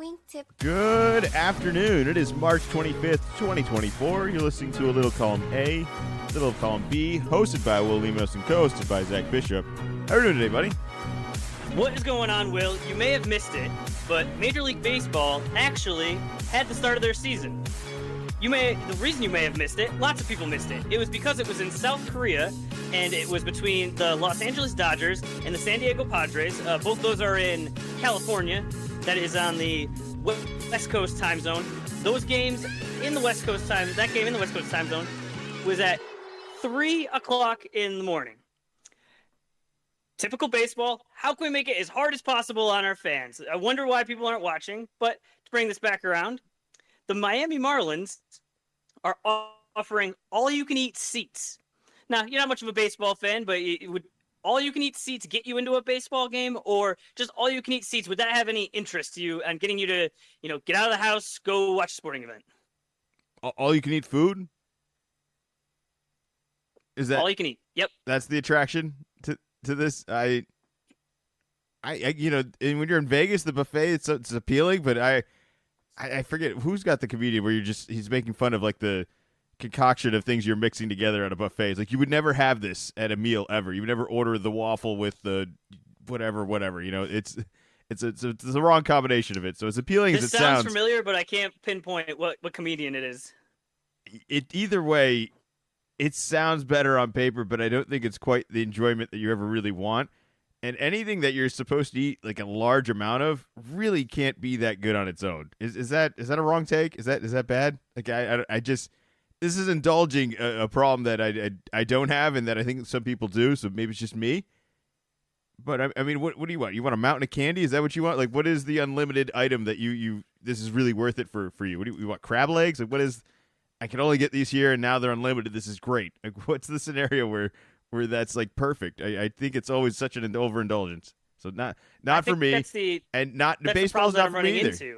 morning tip. Good afternoon. It is March 25th, 2024. You're listening to a Little Column A, Little Column B, hosted by Will Lemos and co-hosted by Zach Bishop. How are you doing today, buddy? What is going on, Will? You may have missed it, but Major League Baseball actually had the start of their season. The reason you may have missed it, lots of people missed it. It was because it was in South Korea, and it was between the Los Angeles Dodgers and the San Diego Padres. Both those are in California. That is on the West Coast time zone. Those games in the West Coast time, that game in the West Coast time zone was at 3 o'clock in the morning. Typical baseball. How can we make it as hard as possible on our fans? I wonder why people aren't watching, but to bring this back around, the Miami Marlins are offering all-you-can-eat seats. Now, you're not much of a baseball fan, but would all-you-can-eat seats get you into a baseball game, or just all-you-can-eat seats, would that have any interest to you and getting you to, get out of the house, go watch a sporting event? All-you-can-eat food? Is that all-you-can-eat? Yep. That's the attraction to this? And when you're in Vegas, the buffet, it's appealing, but I forget who's got the comedian where he's making fun of like the concoction of things you're mixing together at a buffet. It's like you would never have this at a meal ever. You would never order the waffle with the whatever. It's the wrong combination of it. So as appealing as it sounds. This sounds familiar, but I can't pinpoint what comedian it is. Either way, it sounds better on paper, but I don't think it's quite the enjoyment that you ever really want. And anything that you're supposed to eat like a large amount of really can't be that good on its own. Is that a wrong take? Is that bad? Like this is indulging a problem that I don't have and that I think some people do. So maybe it's just me. But I mean, what do you want? You want a mountain of candy? Is that what you want? Like, what is the unlimited item that you this is really worth it for you? What do you want? Crab legs? Like, what is? I can only get these here, and now they're unlimited. This is great. Like, what's the scenario where that's like perfect? I think it's always such an overindulgence. So not for me, and not the baseball's not for me either.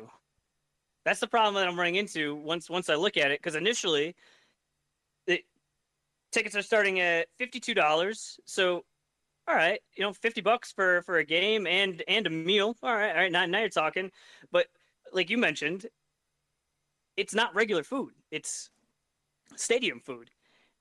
That's the problem that I'm running into once I look at it, because initially, tickets are starting at $52. So, all right, $50 for a game and a meal. All right. Now you're talking. But like you mentioned, it's not regular food. It's stadium food,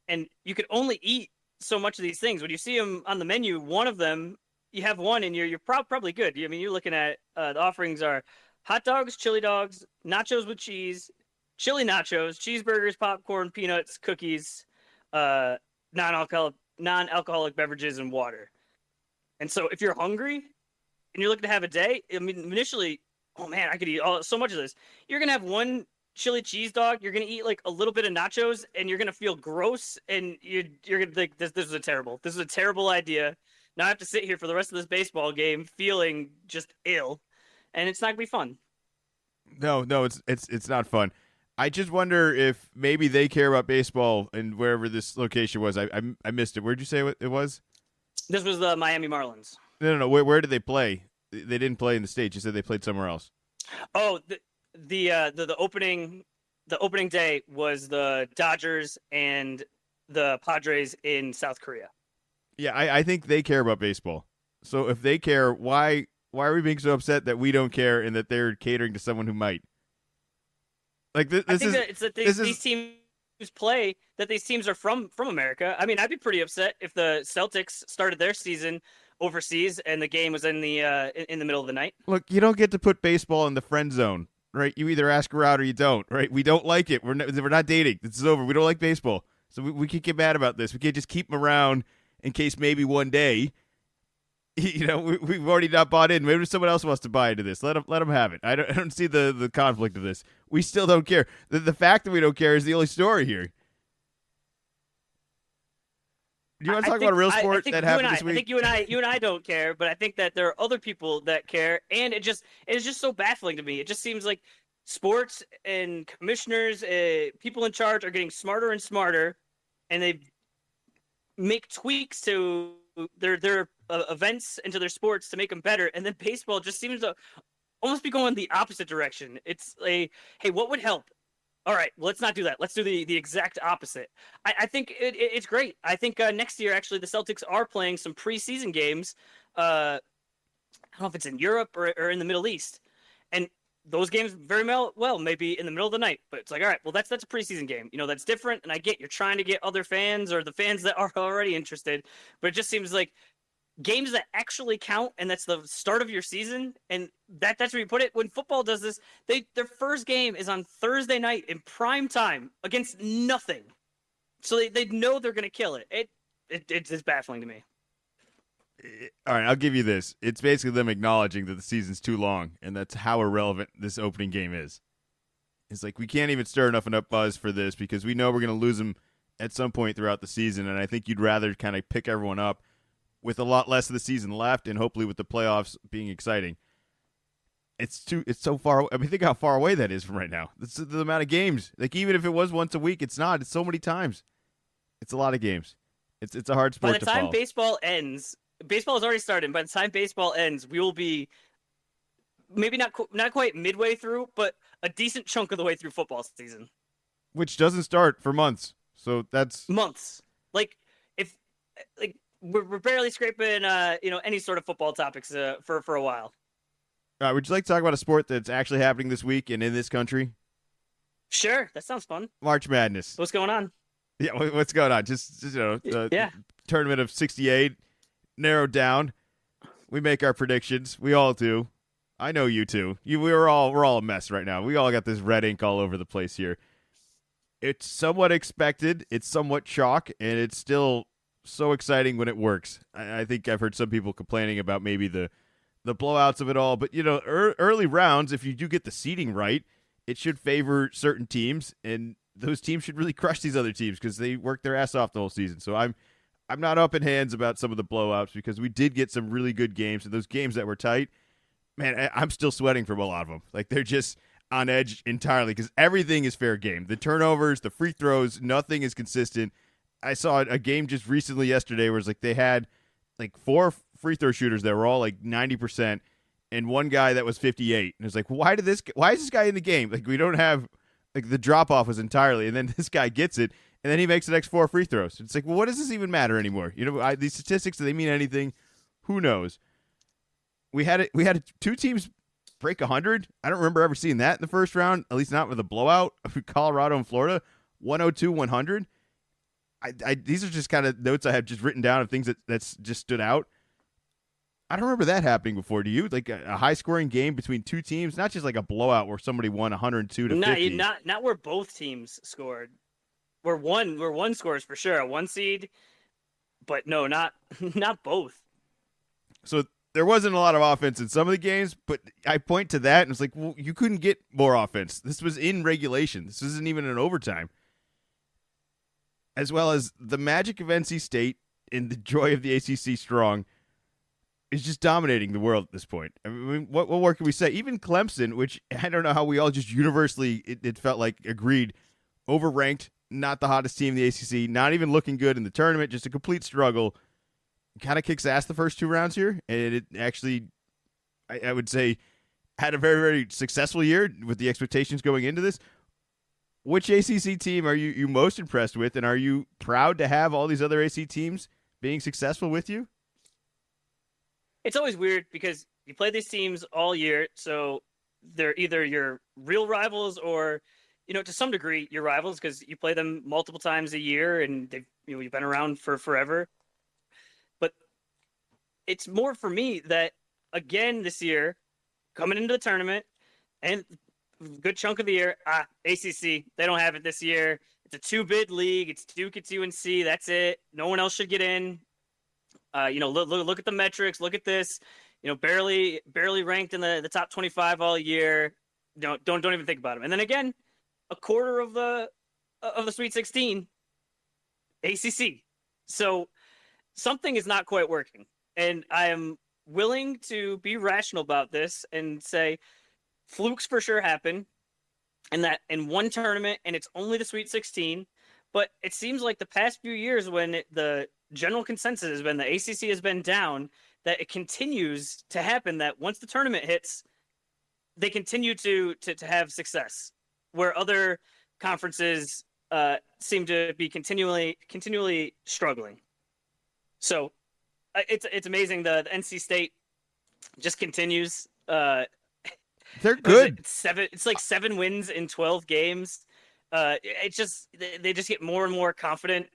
and you can only eat so much of these things. When you see them on the menu, one of them, you have one, and you're probably good. I mean, you're looking at the offerings are hot dogs, chili dogs, nachos with cheese, chili nachos, cheeseburgers, popcorn, peanuts, cookies, non-alcoholic beverages, and water. And so if you're hungry and you're looking to have a day, I mean, initially, oh man, I could eat so much of this. You're going to have one chili cheese dog, you're going to eat like a little bit of nachos, and you're going to feel gross, and you're going to think, this is a terrible idea. Now I have to sit here for the rest of this baseball game feeling just ill, and it's not going to be fun. No, it's not fun. I just wonder if maybe they care about baseball and wherever this location was. I missed it. Where'd you say it was? This was the Miami Marlins. No. Where did they play? They didn't play in the States. You said they played somewhere else. Oh, the opening day was the Dodgers and the Padres in South Korea. Yeah, I think they care about baseball. So if they care, why are we being so upset that we don't care and that they're catering to someone who might? Like this I think is that it's that these teams play, that these teams are from America. I mean, I'd be pretty upset if the Celtics started their season overseas and the game was in the middle of the night. Look, you don't get to put baseball in the friend zone, right? You either ask her out or you don't, right? We don't like it. We're not dating. This is over. We don't like baseball, so we can't get mad about this. We can't just keep them around in case maybe one day, we've already not bought in. Maybe someone else wants to buy into this. Let them have it. I don't see the conflict of this. We still don't care. The fact that we don't care is the only story here. Do you want to talk about a real sport that happened this week? I think you and I don't care, but I think that there are other people that care, and it's just so baffling to me. It just seems like sports and commissioners, people in charge, are getting smarter and smarter, and they make tweaks to their events and to their sports to make them better, and then baseball just seems to almost be going the opposite direction. It's like, hey, what would help? All right, let's not do that. Let's do the exact opposite. I think it's great. I think next year, actually, the Celtics are playing some preseason games. I don't know if it's in Europe or in the Middle East. And those games very well maybe in the middle of the night, but it's like, all right, well that's a preseason game, that's different, and I get you're trying to get other fans or the fans that are already interested, but it just seems like games that actually count, and that's the start of your season, and that's where you put it. When football does this, their first game is on Thursday night in prime time against nothing, so they know they're going to kill it. It's baffling to me. All right, I'll give you this. It's basically them acknowledging that the season's too long, and that's how irrelevant this opening game is. It's like we can't even stir enough buzz for this because we know we're going to lose them at some point throughout the season, and I think you'd rather kind of pick everyone up with a lot less of the season left, and hopefully with the playoffs being exciting. It's so far. I mean, think how far away that is from right now. This is the amount of games. Like even if it was once a week, it's not. It's so many times. It's a lot of games. It's a hard sport to follow. By the time baseball ends, baseball has already started. By the time baseball ends, we will be maybe not quite midway through, but a decent chunk of the way through football season, which doesn't start for months. So that's months. Like if like we're barely scraping any sort of football topics for a while. All right, would you like to talk about a sport that's actually happening this week and in this country? Sure, that sounds fun. March Madness. What's going on? Yeah, what's going on? Just tournament of 68 narrowed down. We make our predictions. We all do. I know you too. We're all a mess right now. We all got this red ink all over the place here. It's somewhat expected. It's somewhat shock, and it's still so exciting when it works. I think I've heard some people complaining about maybe the blowouts of it all, but early rounds, if you do get the seeding right, it should favor certain teams, and those teams should really crush these other teams because they work their ass off the whole season. So I'm not up in hands about some of the blowouts because we did get some really good games, and those games that were tight, man, I'm still sweating from a lot of them. Like they're just on edge entirely because everything is fair game. The turnovers, the free throws, nothing is consistent. I saw a game just recently yesterday where it's like they had like 4 free throw shooters that were all like 90% and one guy that was 58. And it's like, why is this guy in the game? Like we don't have like the drop off was entirely, and then this guy gets it and then he makes the next 4 free throws. It's like, well, what does this even matter anymore? These statistics, do they mean anything? Who knows? We had 2 teams break 100. I don't remember ever seeing that in the first round, at least not with a blowout. Colorado and Florida, 102-100. These are just kind of notes I have just written down of things that's just stood out. I don't remember that happening before. Do you? Like a high-scoring game between 2 teams, not just like a blowout where somebody won 102-50. Not where both teams scored. Where one scores for sure, a 1 seed, but no, not both. So there wasn't a lot of offense in some of the games, but I point to that and it's like, well, you couldn't get more offense. This was in regulation. This isn't even an overtime. As well as the magic of NC State and the joy of the ACC strong is just dominating the world at this point. I mean, what more can we say? Even Clemson, which I don't know how we all just universally, it felt like agreed, overranked, not the hottest team in the ACC, not even looking good in the tournament, just a complete struggle. Kind of kicks ass the first 2 rounds here, and it actually, I would say, had a very, very successful year with the expectations going into this. Which ACC team are you most impressed with, and are you proud to have all these other AC teams being successful with you? It's always weird because you play these teams all year, so they're either your real rivals or, to some degree, your rivals because you play them multiple times a year and you've been around for forever. But it's more for me that, again, this year, coming into the tournament, and good chunk of the year, ACC, they don't have it this year. It's a 2-bid league. It's Duke, it's UNC. That's it. No one else should get in. Look at the metrics. Look at this. Barely ranked in the top 25 all year. Don't even think about them. And then again, a quarter of the Sweet 16, ACC. So something is not quite working, and I am willing to be rational about this and say flukes for sure happen, and that in one tournament, and it's only the Sweet 16. But it seems like the past few years, when the general consensus has been the ACC has been down, that it continues to happen. That once the tournament hits, they continue to have success, where other conferences seem to be continually struggling. So it's amazing. The NC State just continues. They're Was good. it seven? It's like 7 wins in 12 games. It just they just get more and more confident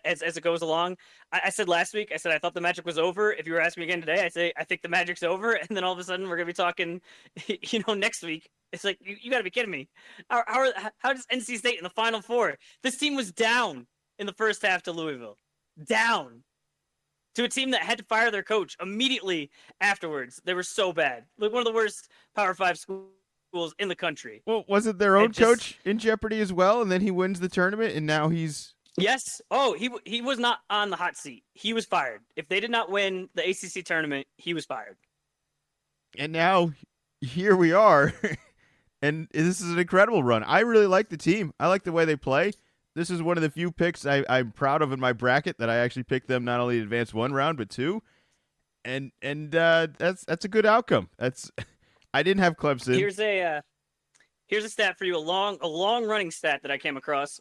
as it goes along. I said last week, I said I thought the Magic was over. If you were asking me again today, I say I think the Magic's over, and then all of a sudden we're gonna be talking, next week. It's like you got to be kidding me. How does NC State in the Final Four? This team was down in the first half to Louisville, down to a team that had to fire their coach immediately afterwards. They were so bad, like one of the worst Power Five schools in the country. Well, wasn't their own coach in jeopardy as well? And then he wins the tournament, and now he's yes. Oh, he was not on the hot seat. He was fired. If they did not win the ACC tournament, he was fired. And now here we are, and this is an incredible run. I really like the team. I like the way they play. This is one of the few picks I'm proud of in my bracket that I actually picked them not only to advance one round but two, and that's a good outcome. I didn't have Clemson. Here's a stat for you, a long running stat that I came across.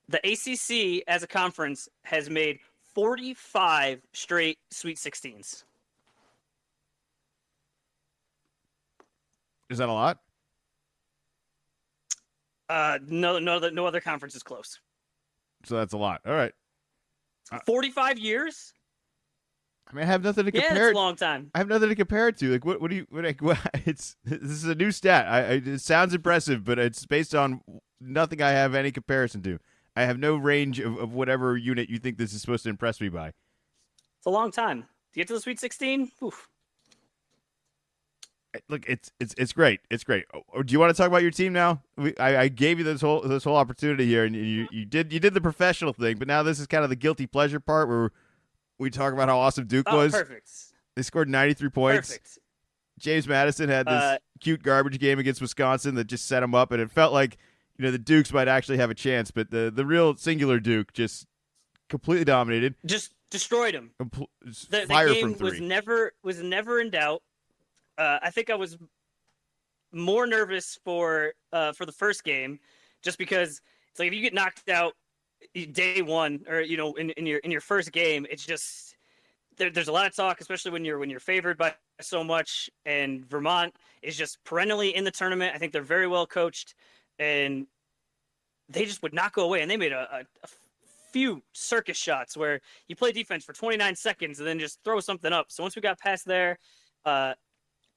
The ACC as a conference has made 45 straight Sweet 16s. Is that a lot? No other conference is close. So that's a lot. All right. 45 years? I mean, I have nothing to compare. Yeah, that's a long time. I have nothing to compare it to. Like, what do you? This is a new stat. It sounds impressive, but it's based on nothing I have any comparison to. I have no range of whatever unit you think this is supposed to impress me by. It's a long time to get to the Sweet 16. Oof. Look, it's great. It's great. Do you want to talk about your team now? I gave you this whole opportunity here, and you did the professional thing, but now this is kind of the guilty pleasure part where we talk about how awesome Duke was. Perfect. They scored 93 points. Perfect. James Madison had this cute garbage game against Wisconsin that just set him up, and it felt like the Dukes might actually have a chance, but the real singular Duke just completely dominated. Just destroyed him. The game from three. was never in doubt. I think I was more nervous for the first game, just because it's like if you get knocked out day one or in your first game, it's just there's a lot of talk, especially when you're favored by so much. And Vermont is just perennially in the tournament. I think they're very well coached, and they just would not go away. And they made a few circus shots where you play defense for 29 seconds and then just throw something up. So once we got past there,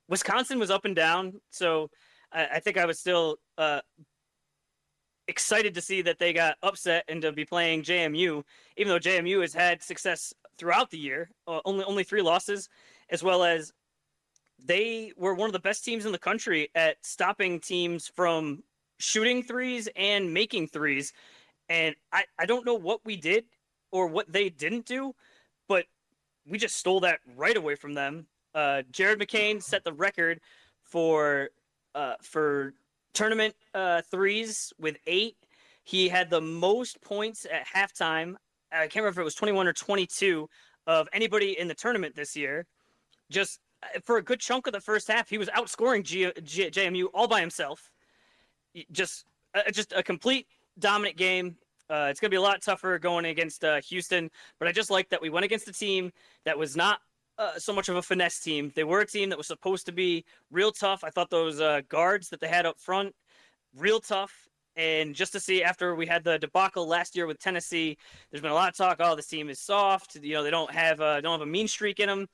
Wisconsin was up and down, so I think I was still excited to see that they got upset and to be playing JMU, even though JMU has had success throughout the year, only 3 losses, as well as they were one of the best teams in the country at stopping teams from shooting threes and making threes. And I don't know what we did or what they didn't do, but we just stole that right away from them. Jared McCain set the record for tournament threes with 8. He had the most points at halftime. I can't remember if it was 21 or 22 of anybody in the tournament this year. Just for a good chunk of the first half, he was outscoring JMU all by himself. Just a complete dominant game. It's going to be a lot tougher going against Houston, but I just like that we went against a team that was not so much of a finesse team. They were a team that was supposed to be real tough. I thought those guards that they had up front, real tough. And just to see after we had the debacle last year with Tennessee, there's been a lot of talk. Oh, this team is soft. They don't have a mean streak in them.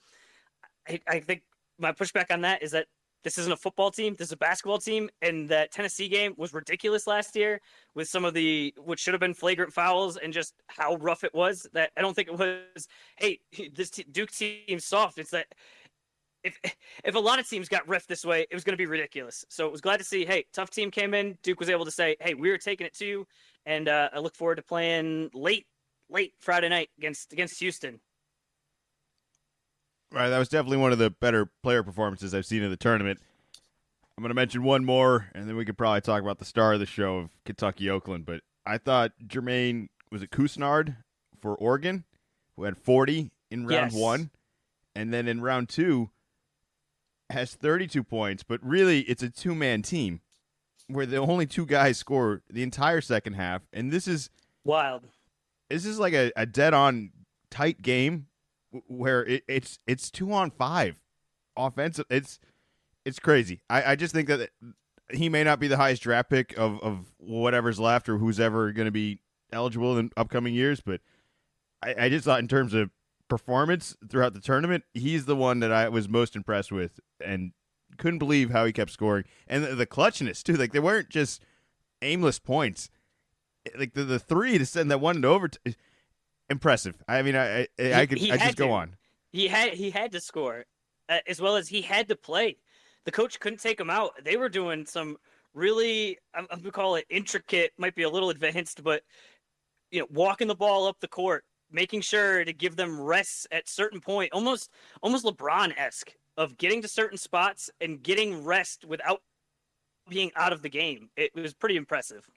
I think my pushback on that is that this isn't a football team. This is a basketball team. And that Tennessee game was ridiculous last year with some of what should have been flagrant fouls and just how rough it was. That I don't think it was, hey, this Duke team's soft. It's that if a lot of teams got reffed this way, it was going to be ridiculous. So it was glad to see, hey, tough team came in. Duke was able to say, hey, we were taking it to you. And I look forward to playing late Friday night against Houston. Right, that was definitely one of the better player performances I've seen in the tournament. I'm going to mention one more, and then we could probably talk about the star of the show of Kentucky-Oakland. But I thought Jermaine, was it Couisnard for Oregon, who had 40 in round one, and then in round 2 has 32 points. But really, it's a two-man team where the only 2 guys score the entire second half. And this is wild. This is like a dead-on tight game where it's 2-on-5 offensive. It's crazy. I just think that he may not be the highest draft pick of whatever's left or who's ever going to be eligible in upcoming years, but I just thought in terms of performance throughout the tournament, he's the one that I was most impressed with and couldn't believe how he kept scoring. And the clutchness, too. Like, they weren't just aimless points. Like, the three to send that one to overtime, impressive. I mean, I could just go on. He had to score, as well as he had to play. The coach couldn't take him out. They were doing some really, I'm going to call it intricate, might be a little advanced, but walking the ball up the court, making sure to give them rests at certain point, almost LeBron-esque of getting to certain spots and getting rest without being out of the game. It was pretty impressive.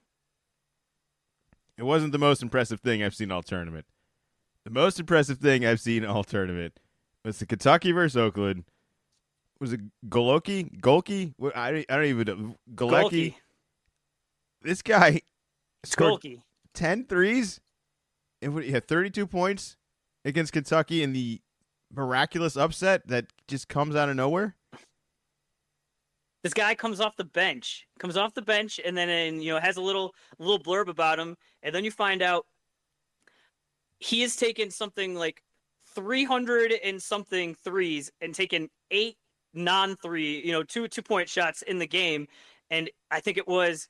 It wasn't the most impressive thing I've seen all tournament. The most impressive thing I've seen all tournament was the Kentucky versus Oakland. Was it Golke? I don't even know. Galecki. This guy scored 10 threes. He had 32 points against Kentucky in the miraculous upset that just comes out of nowhere. This guy comes off the bench, and then has a little blurb about him, and then you find out he has taken something like 300 and something threes and taken 8 non-3, 2-point shots in the game, and I think it was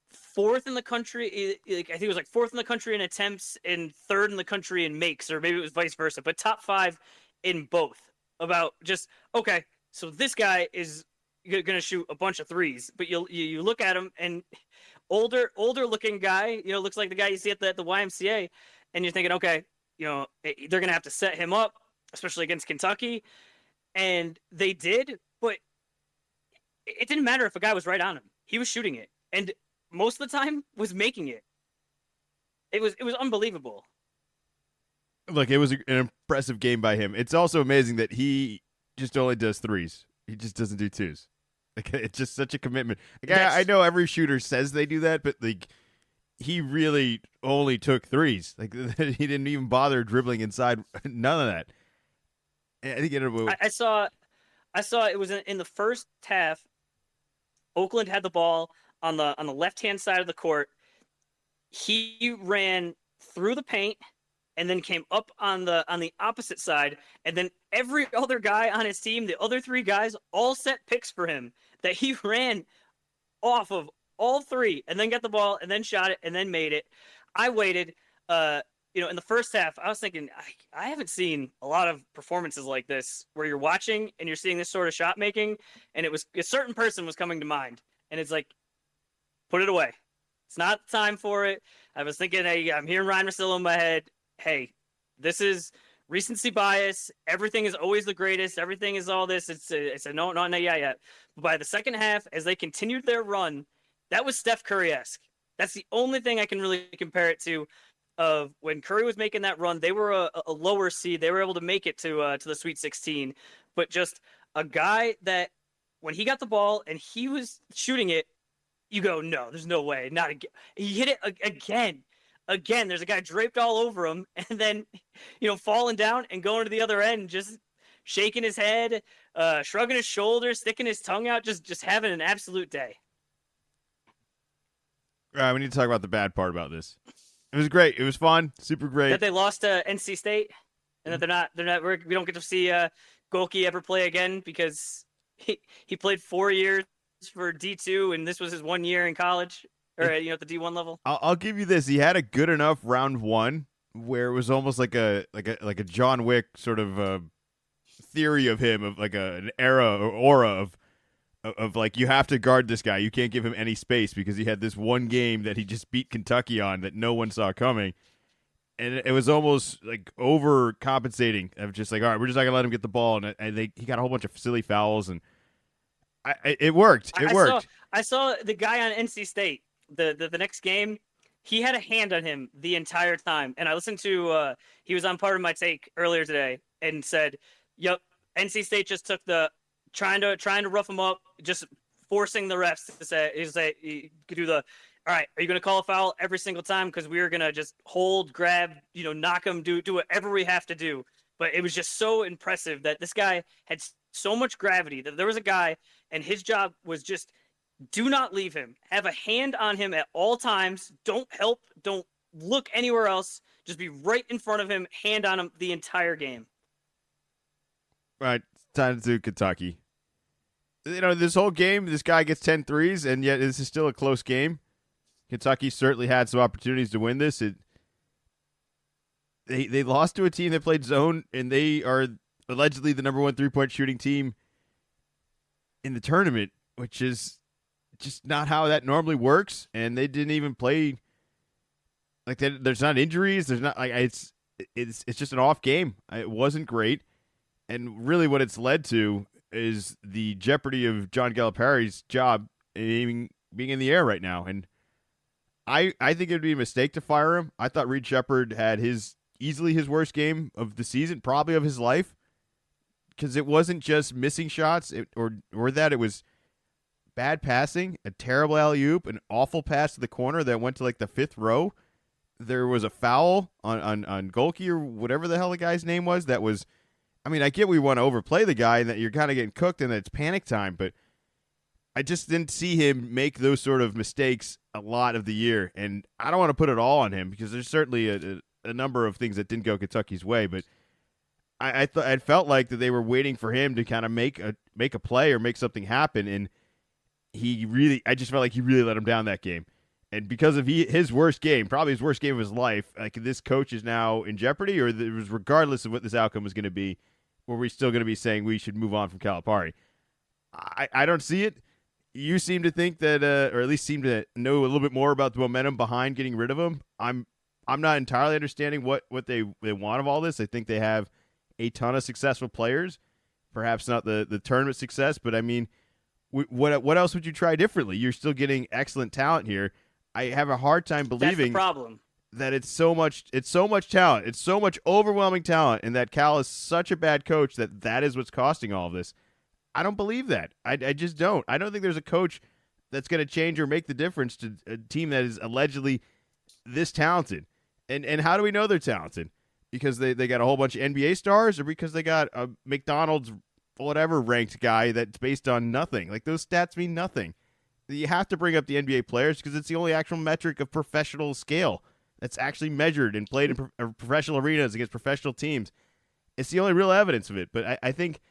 fourth in the country. I think it was like fourth in the country in attempts and third in the country in makes, or maybe it was vice versa, but top 5 in both. About just, okay, so this guy is going to shoot a bunch of threes, but you look at him and older looking guy, looks like the guy you see at the YMCA, and you're thinking, okay, they're going to have to set him up, especially against Kentucky. And they did, but it didn't matter if a guy was right on him. He was shooting it, and most of the time was making it. It was unbelievable. Look, it was an impressive game by him. It's also amazing that he just only does threes. He just doesn't do twos. Like, it's just such a commitment. Like, I know every shooter says they do that, but like, he really only took threes. Like, he didn't even bother dribbling inside. None of that. I think I saw it was in the first half. Oakland had the ball on the left-hand side of the court. He ran through the paint and then came up on the opposite side, and then every other guy on his team, the other 3 guys, all set picks for him that he ran off of all 3, and then got the ball and then shot it and then made it. I waited in the first half, I was thinking, I haven't seen a lot of performances like this where you're watching and you're seeing this sort of shot making, and it was a certain person was coming to mind, and it's like, put it away. It's not time for it. I was thinking, hey, I'm hearing Ryan Russillo in my head. Hey, this is recency bias. Everything is always the greatest. Everything is all this. It's a no, not yet. But by the second half, as they continued their run, that was Steph Curry-esque. That's the only thing I can really compare it to. Of when Curry was making that run, they were a lower seed. They were able to make it to the Sweet 16, but just a guy that when he got the ball and he was shooting it, you go, no, there's no way, not again. He hit it again. There's a guy draped all over him, and then falling down and going to the other end, just shaking his head, shrugging his shoulders, sticking his tongue out, just having an absolute day. All right, we need to talk about the bad part about this. It was great. It was fun. Super great. That they lost to NC State, and that we don't get to see Golke ever play again because he played 4 years for D2, and this was his 1 year in college, or at the D1 level. I'll give you this. He had a good enough round 1 where it was almost like a John Wick sort of theory of him, of like an era or aura of like, you have to guard this guy. You can't give him any space because he had this one game that he just beat Kentucky on that no one saw coming. And it was almost like overcompensating of just like, all right, we're just not going to let him get the ball. And he got a whole bunch of silly fouls, and it worked. It worked. I saw the guy on NC State, the next game, he had a hand on him the entire time. And I listened to, he was on Part of My Take earlier today and said, yep, NC State just took the, trying to rough him up, just forcing the refs to say you could do the, all right, are you going to call a foul every single time? Because we were going to just hold, grab, knock him, do whatever we have to do. But it was just so impressive that this guy had so much gravity that there was a guy and his job was just do not leave him. Have a hand on him at all times. Don't help. Don't look anywhere else. Just be right in front of him, hand on him the entire game. Right, time to Kentucky. This whole game, this guy gets 10 threes, and yet this is still a close game. Kentucky certainly had some opportunities to win this. They lost to a team that played zone, and they are allegedly the number one three-point shooting team in the tournament, which is just not how that normally works. And they didn't even play like that. There's not injuries. There's not like it's just an off game. It wasn't great, and really what it's led to is the jeopardy of John Calipari's job being in the air right now. And I think it would be a mistake to fire him. I thought Reed Sheppard had easily his worst game of the season, probably of his life, because it wasn't just missing shots or that it was bad passing, a terrible alley-oop, an awful pass to the corner that went to like the fifth row. There was a foul on Golke or whatever the hell the guy's name was. That was, I mean, I get we want to overplay the guy and that you're kind of getting cooked and that it's panic time, but I just didn't see him make those sort of mistakes a lot of the year. And I don't want to put it all on him because there's certainly a number of things that didn't go Kentucky's way, but I felt like that they were waiting for him to kind of make a play or make something happen, and I just felt like he really let him down that game. And because of his worst game, probably his worst game of his life, like this coach is now in jeopardy, or regardless of what this outcome was going to be, were we still going to be saying we should move on from Calipari? I don't see it. You seem to think that, or at least seem to know a little bit more about the momentum behind getting rid of him. I'm not entirely understanding what they want of all this. I think they have a ton of successful players, perhaps not the tournament success, but I mean, what else would you try differently? You're still getting excellent talent here. I have a hard time believing That's the problem. That it's so much talent. It's so much overwhelming talent, and that Cal is such a bad coach that is what's costing all of this. I don't believe that. I just don't. I don't think there's a coach that's going to change or make the difference to a team that is allegedly this talented. And how do we know they're talented? Because they got a whole bunch of NBA stars, or because they got a McDonald's whatever ranked guy that's based on nothing? Like, those stats mean nothing. You have to bring up the NBA players because it's the only actual metric of professional scale that's actually measured and played in professional arenas against professional teams. It's the only real evidence of it. But I think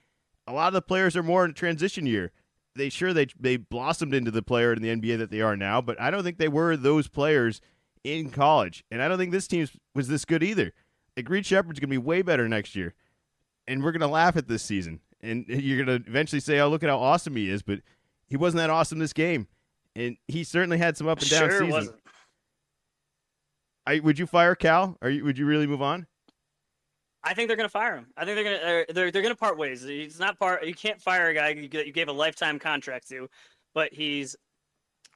a lot of the players are more in a transition year. They blossomed into the player in the NBA that they are now, but I don't think they were those players in college. And I don't think this team was this good either. Like, Reed Sheppard's going to be way better next year. And we're going to laugh at this season. And you're going to eventually say, oh, look at how awesome he is. But he wasn't that awesome this game. And he certainly had some up and down seasons. Wasn't. Would you fire Cal? Would you really move on? I think they're going to fire him. I think they're going to part ways. He's not part. You can't fire a guy you gave a lifetime contract to, but he's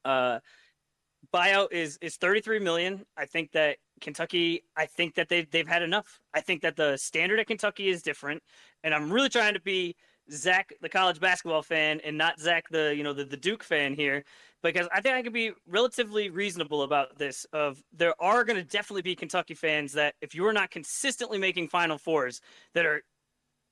buyout is $33 million. I think that Kentucky. I think that they've had enough. I think that the standard at Kentucky is different, and I'm really trying to be Zach, the college basketball fan, and not Zach, the Duke fan here, because I think I can be relatively reasonable about this. There are going to definitely be Kentucky fans that, if you are not consistently making Final Fours, that are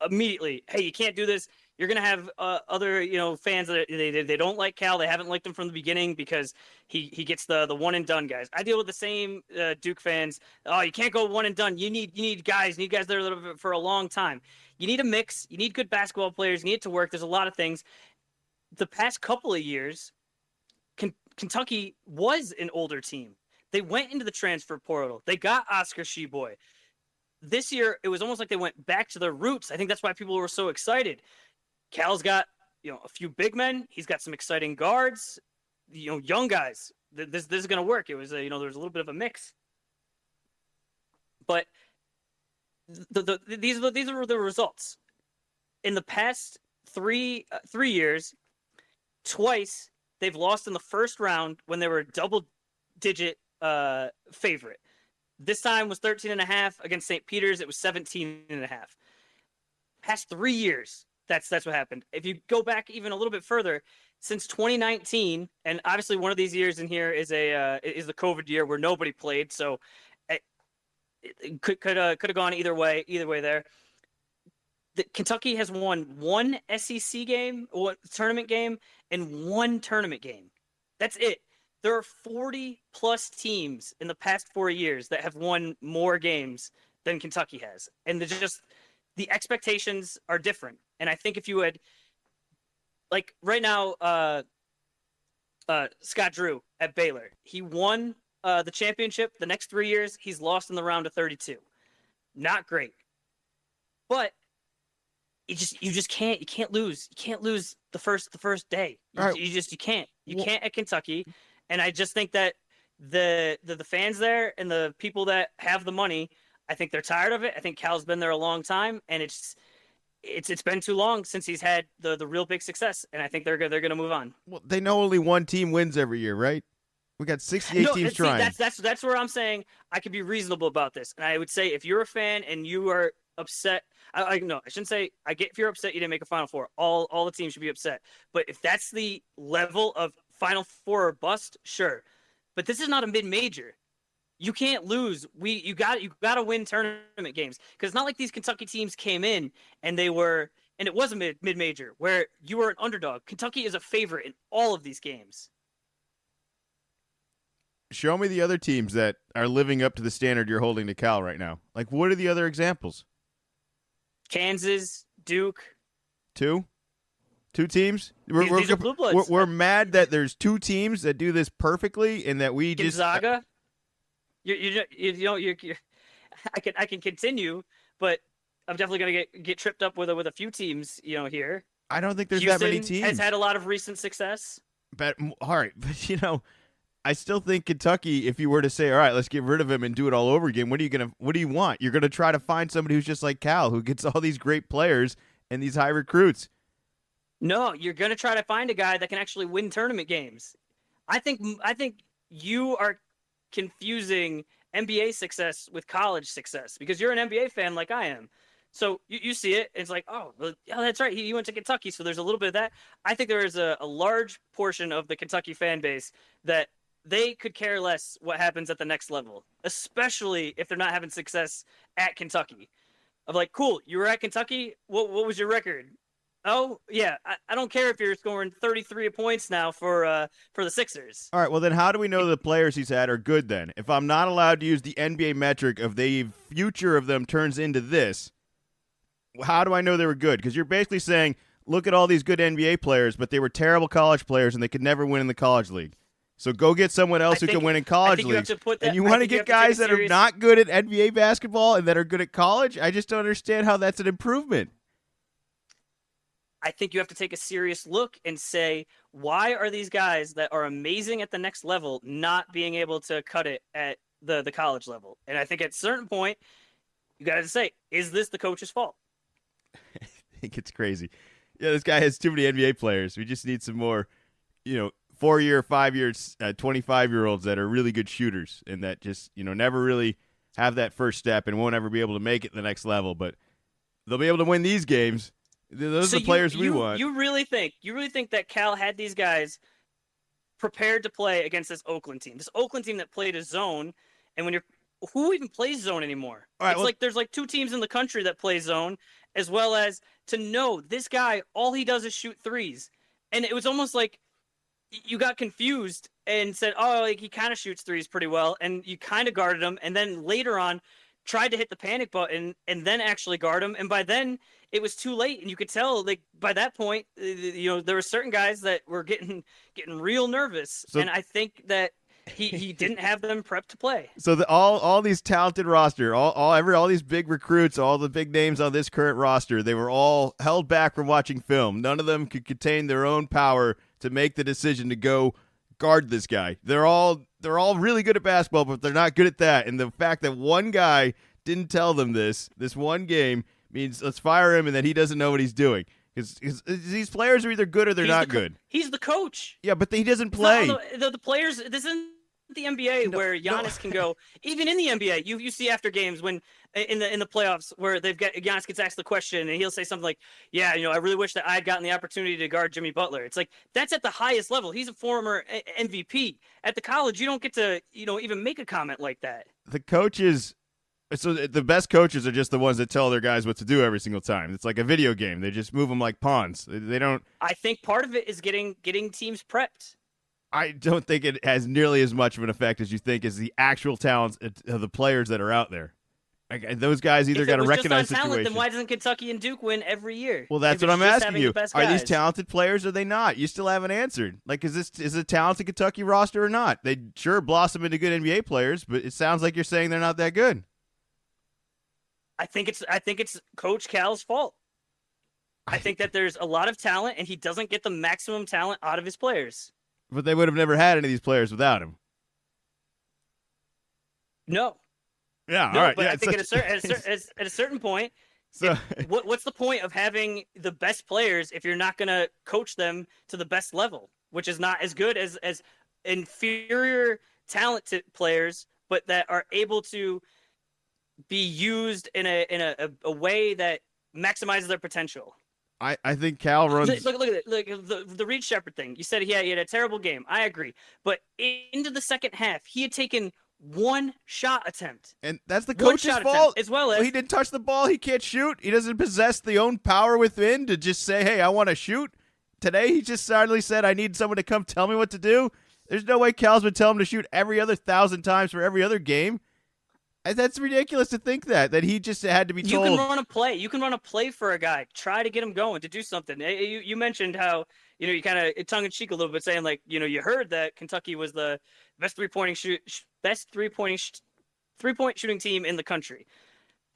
immediately, hey, you can't do this. You're going to have other fans that they don't like Cal. They haven't liked him from the beginning because he gets the one and done guys. I deal with the same Duke fans. Oh, you can't go one and done. You need guys. You need guys that are for a long time. You need a mix. You need good basketball players. You need it to work. There's a lot of things. The past couple of years, Kentucky was an older team. They went into the transfer portal. They got Oscar Sheboy. This year, it was almost like they went back to their roots. I think that's why people were so excited. Cal's got a few big men. He's got some exciting guards. Young guys. This is going to work. It was there's a little bit of a mix. But these are the results. In the past three years, twice they've lost in the first round when they were a double-digit favorite. This time was 13.5 against St. Peter's. It was 17.5. Past 3 years, that's what happened. If you go back even a little bit further, since 2019, and obviously one of these years in here is the COVID year where nobody played, so it could have gone either way there. Kentucky has won one SEC game, one tournament game, and one tournament game. That's it. There are 40 plus teams in the past 4 years that have won more games than Kentucky has, and the expectations are different. And I think if you had, like right now, Scott Drew at Baylor, he won the championship. The next 3 years, he's lost in the round of 32. Not great, but you just can't lose. You can't lose the first day. You can't. You can't at Kentucky. And I just think that the fans there and the people that have the money, I think they're tired of it. I think Cal's been there a long time, and it's been too long since he's had the real big success, and I think they're going to move on. Well, they know only one team wins every year, right? We got 68 teams trying. That's where I'm saying I could be reasonable about this, and I would say if you're a fan and you are upset, I shouldn't say I get if you're upset you didn't make a Final Four. All the teams should be upset, but if that's the level of Final Four or bust, sure. But this is not a mid-major. You can't lose. You got to win tournament games, because it's not like these Kentucky teams came in and it was a mid-major where you were an underdog. Kentucky is a favorite in all of these games. Show me the other teams that are living up to the standard you're holding to Cal right now. Like, what are the other examples? Kansas, Duke. Two teams. These are blue bloods. We're mad that there's two teams that do this perfectly, and that we Gonzaga. I can continue, but I'm definitely going to get tripped up with a few teams, here. I don't think there's Houston that many teams. Has had a lot of recent success. But all right, but I still think Kentucky, if you were to say, all right, let's get rid of him and do it all over again, what do you want? You're going to try to find somebody who's just like Cal, who gets all these great players and these high recruits. No, you're going to try to find a guy that can actually win tournament games. I think you are confusing NBA success with college success, because you're an NBA fan like I am. So you see it, and it's like, oh, well, yeah, that's right. He went to Kentucky, so there's a little bit of that. I think there is a large portion of the Kentucky fan base that they could care less what happens at the next level, especially if they're not having success at Kentucky. Of like, cool, you were at Kentucky. What was your record? Oh, yeah, I don't care if you're scoring 33 points now for the Sixers. All right, well, then how do we know the players he's had are good then? If I'm not allowed to use the NBA metric of the future of them turns into this, how do I know they were good? Because you're basically saying, look at all these good NBA players, but they were terrible college players and they could never win in the college league. So go get someone else who can win in college leagues. And you want to get guys that are not good at NBA basketball and that are good at college? I just don't understand how that's an improvement. I think you have to take a serious look and say, why are these guys that are amazing at the next level not being able to cut it at the college level? And I think at a certain point, you got to say, is this the coach's fault? I think it's crazy. Yeah, this guy has too many NBA players. We just need some more, 4-year, 5-year, 25-year-olds that are really good shooters and that just, never really have that first step and won't ever be able to make it to the next level. But they'll be able to win these games. Those are the players we want. You really think that Cal had these guys prepared to play against this Oakland team that played a zone, and who even plays zone anymore? Right, there's like two teams in the country that play zone, as well as to know this guy, all he does is shoot threes. And it was almost like you got confused and said, oh, like he kind of shoots threes pretty well, and you kind of guarded him, and then later on tried to hit the panic button and then actually guard him, and by then it was too late, and you could tell, like, by that point, there were certain guys that were getting real nervous, and I think that he didn't have them prepped to play. So all these talented roster, all these big recruits, all the big names on this current roster, they were all held back from watching film. None of them could contain their own power to make the decision to go guard this guy. They're all really good at basketball, but they're not good at that. And the fact that one guy didn't tell them this one game means let's fire him and that he doesn't know what he's doing. Because these players are either good or they're not good. He's the coach. Yeah, but he doesn't play. The players, this isn't the NBA where Giannis can go. Even in the NBA, you see after games when in the playoffs where Giannis gets asked the question and he'll say something like, yeah, I really wish that I had gotten the opportunity to guard Jimmy Butler. It's like, that's at the highest level. He's a former MVP. At the college, you don't get to, even make a comment like that. The coaches, So the best coaches are just the ones that tell their guys what to do every single time. It's like a video game. They just move them like pawns. They don't. I think part of it is getting teams prepped. I don't think it has nearly as much of an effect as you think as the actual talents of the players that are out there. Like, those guys either got to recognize the situation. Then why doesn't Kentucky and Duke win every year? Well, that's what I'm asking you. Are these talented players or are they not? You still haven't answered. Like, is it a talented Kentucky roster or not? They sure blossom into good NBA players, but it sounds like you're saying they're not that good. I think it's Coach Cal's fault. I think that there's a lot of talent, and he doesn't get the maximum talent out of his players. But they would have never had any of these players without him. No. Yeah, no, all right. But yeah, I think at a certain point, so what's the point of having the best players if you're not going to coach them to the best level, which is not as good as inferior talented players, but that are able to be used in a way that maximizes their potential. I think Cal runs. Look at it. Look, the Reed Shepherd thing. You said he had a terrible game. I agree. But into the second half, he had taken one shot attempt. And that's the coach's fault. As well as he didn't touch the ball. He can't shoot. He doesn't possess the own power within to just say, hey, I want to shoot. Today, he just suddenly said, I need someone to come tell me what to do. There's no way Cal's been telling him to shoot every other 1,000 times for every other game. That's ridiculous to think that he just had to be told. You can run a play. You can run a play for a guy. Try to get him going to do something. You mentioned how, you kind of tongue in cheek a little bit saying like, you heard that Kentucky was the best three-point shooting team in the country.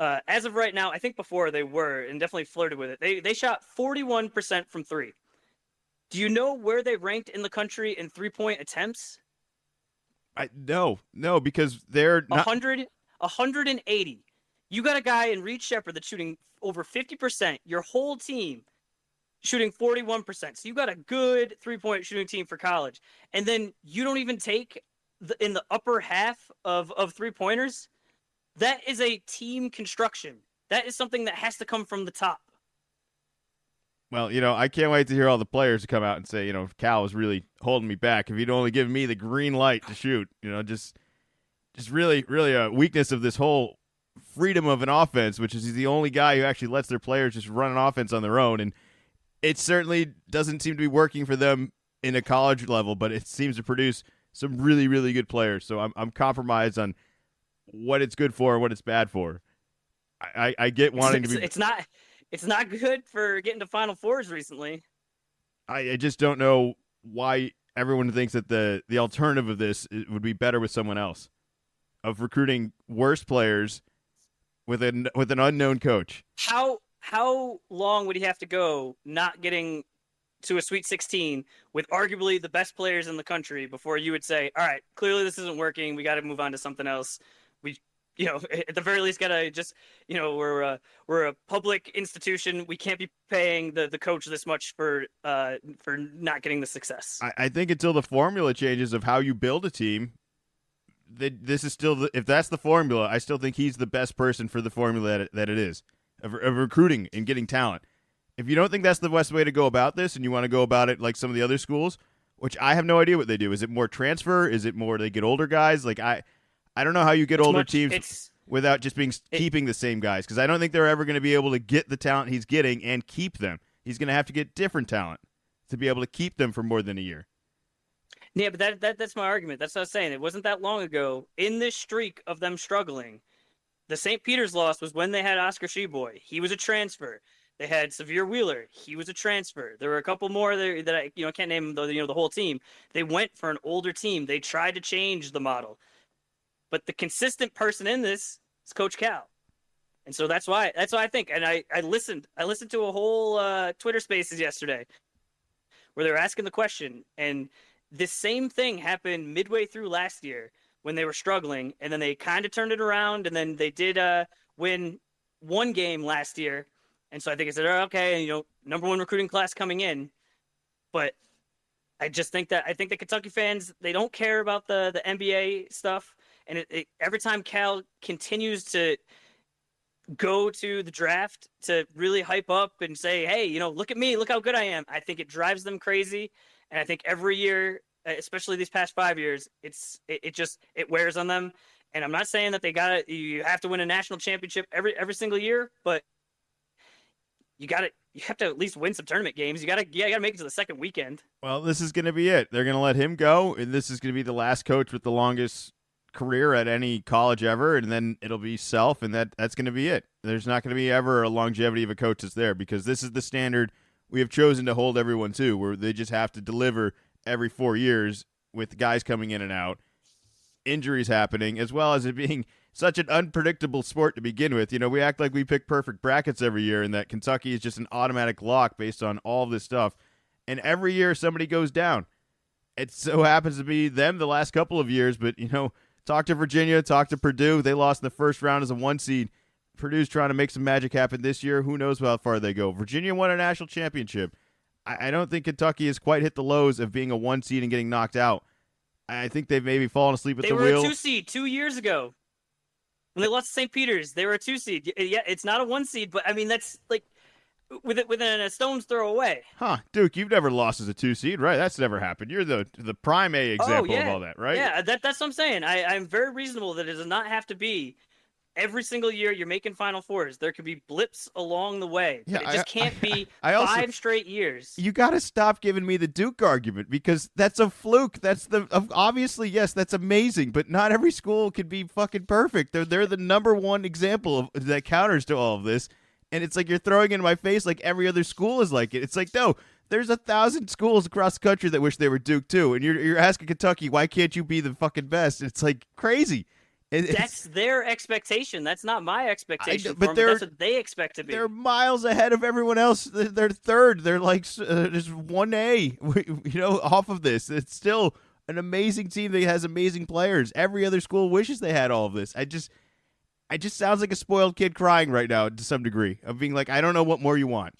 As of right now, I think before they were and definitely flirted with it. They shot 41% from three. Do you know where they ranked in the country in three-point attempts? No, because they're not 180. You got a guy in Reed Shepherd that's shooting over 50%. Your whole team shooting 41%. So you got a good three-point shooting team for college. And then you don't even take in the upper half of three-pointers. That is a team construction. That is something that has to come from the top. Well, I can't wait to hear all the players come out and say, Cal was really holding me back. If he'd only given me the green light to shoot, just really, really a weakness of this whole freedom of an offense, which is he's the only guy who actually lets their players just run an offense on their own. And it certainly doesn't seem to be working for them in a college level, but it seems to produce some really, really good players. So I'm compromised on what it's good for and what it's bad for. I get wanting to be. It's not good for getting to Final Fours recently. I just don't know why everyone thinks that the alternative of this would be better with someone else, of recruiting worse players with an unknown coach. How long would he have to go not getting to a Sweet 16 with arguably the best players in the country before you would say, all right, clearly this isn't working. We got to move on to something else. We, at the very least, got to just, we're a public institution. We can't be paying the coach this much for not getting the success. I think until the formula changes of how you build a team, this is still if that's the formula, I still think he's the best person for the formula that it is of recruiting and getting talent. If you don't think that's the best way to go about this and you want to go about it like some of the other schools, which I have no idea what they do. Is it more transfer? Is it more they get older guys? Like I don't know how you get older teams without just keeping the same guys, because I don't think they're ever going to be able to get the talent he's getting and keep them. He's going to have to get different talent to be able to keep them for more than a year. Yeah, but that's my argument. That's what I was saying. It wasn't that long ago in this streak of them struggling. The St. Peter's loss was when they had Oscar Sheboy. He was a transfer. They had Severe Wheeler. He was a transfer. There were a couple more there that I can't name the whole team. They went for an older team. They tried to change the model. But the consistent person in this is Coach Cal. And so that's why I think. And I listened to a whole Twitter Spaces yesterday where they were asking the question. And this same thing happened midway through last year when they were struggling. And then they kind of turned it around. And then they did win one game last year. And so I think I said, oh, okay, number one recruiting class coming in. But I just think that the Kentucky fans, they don't care about the NBA stuff. And every time Cal continues to go to the draft to really hype up and say, hey, look at me, look how good I am, I think it drives them crazy. And I think every year, especially these past 5 years, it wears on them. And I'm not saying that you have to win a national championship every single year, but you have to at least win some tournament games. You gotta make it to the second weekend. Well, this is going to be it. They're going to let him go, and this is going to be the last coach with the longest career at any college ever, and then it'll be Self, and that's going to be it. There's not going to be ever a longevity of a coach that's there, because this is the standard we have chosen to hold everyone to, where they just have to deliver every 4 years with guys coming in and out, injuries happening, as well as it being such an unpredictable sport to begin with. You know, we act like we pick perfect brackets every year and that Kentucky is just an automatic lock based on all of this stuff. And every year somebody goes down. It so happens to be them the last couple of years, but, you know, talk to Virginia, talk to Purdue. They lost in the first round as a 1 seed. Purdue's trying to make some magic happen this year. Who knows how far they go. Virginia won a national championship. I don't think Kentucky has quite hit the lows of being a 1 seed and getting knocked out. I think they've maybe fallen asleep at the wheel. They were a 2 seed 2 years ago. When they lost to St. Peter's, they were a 2 seed. Yeah, it's not a 1 seed, but I mean, that's like within a stone's throw away. Huh, Duke, you've never lost as a 2 seed, right? That's never happened. You're the prime A example of all that, right? Yeah, that's what I'm saying. I'm very reasonable that it does not have to be every single year you're making Final Fours. There could be blips along the way. But it just can't be 5 straight years. You got to stop giving me the Duke argument, because that's a fluke. That's obviously, yes, that's amazing, but not every school can be fucking perfect. They're the number one example that counters to all of this. And it's like you're throwing it in my face like every other school is like it. It's like, no, there's 1,000 schools across the country that wish they were Duke too. And you're asking Kentucky, why can't you be the fucking best? It's like crazy. That's their expectation. That's not my expectation. But that's what they expect to be. They're miles ahead of everyone else. They're third. They're like just 1A, you know, off of this. It's still an amazing team that has amazing players. Every other school wishes they had all of this. I just sounds like a spoiled kid crying right now to some degree, of being like, I don't know what more you want.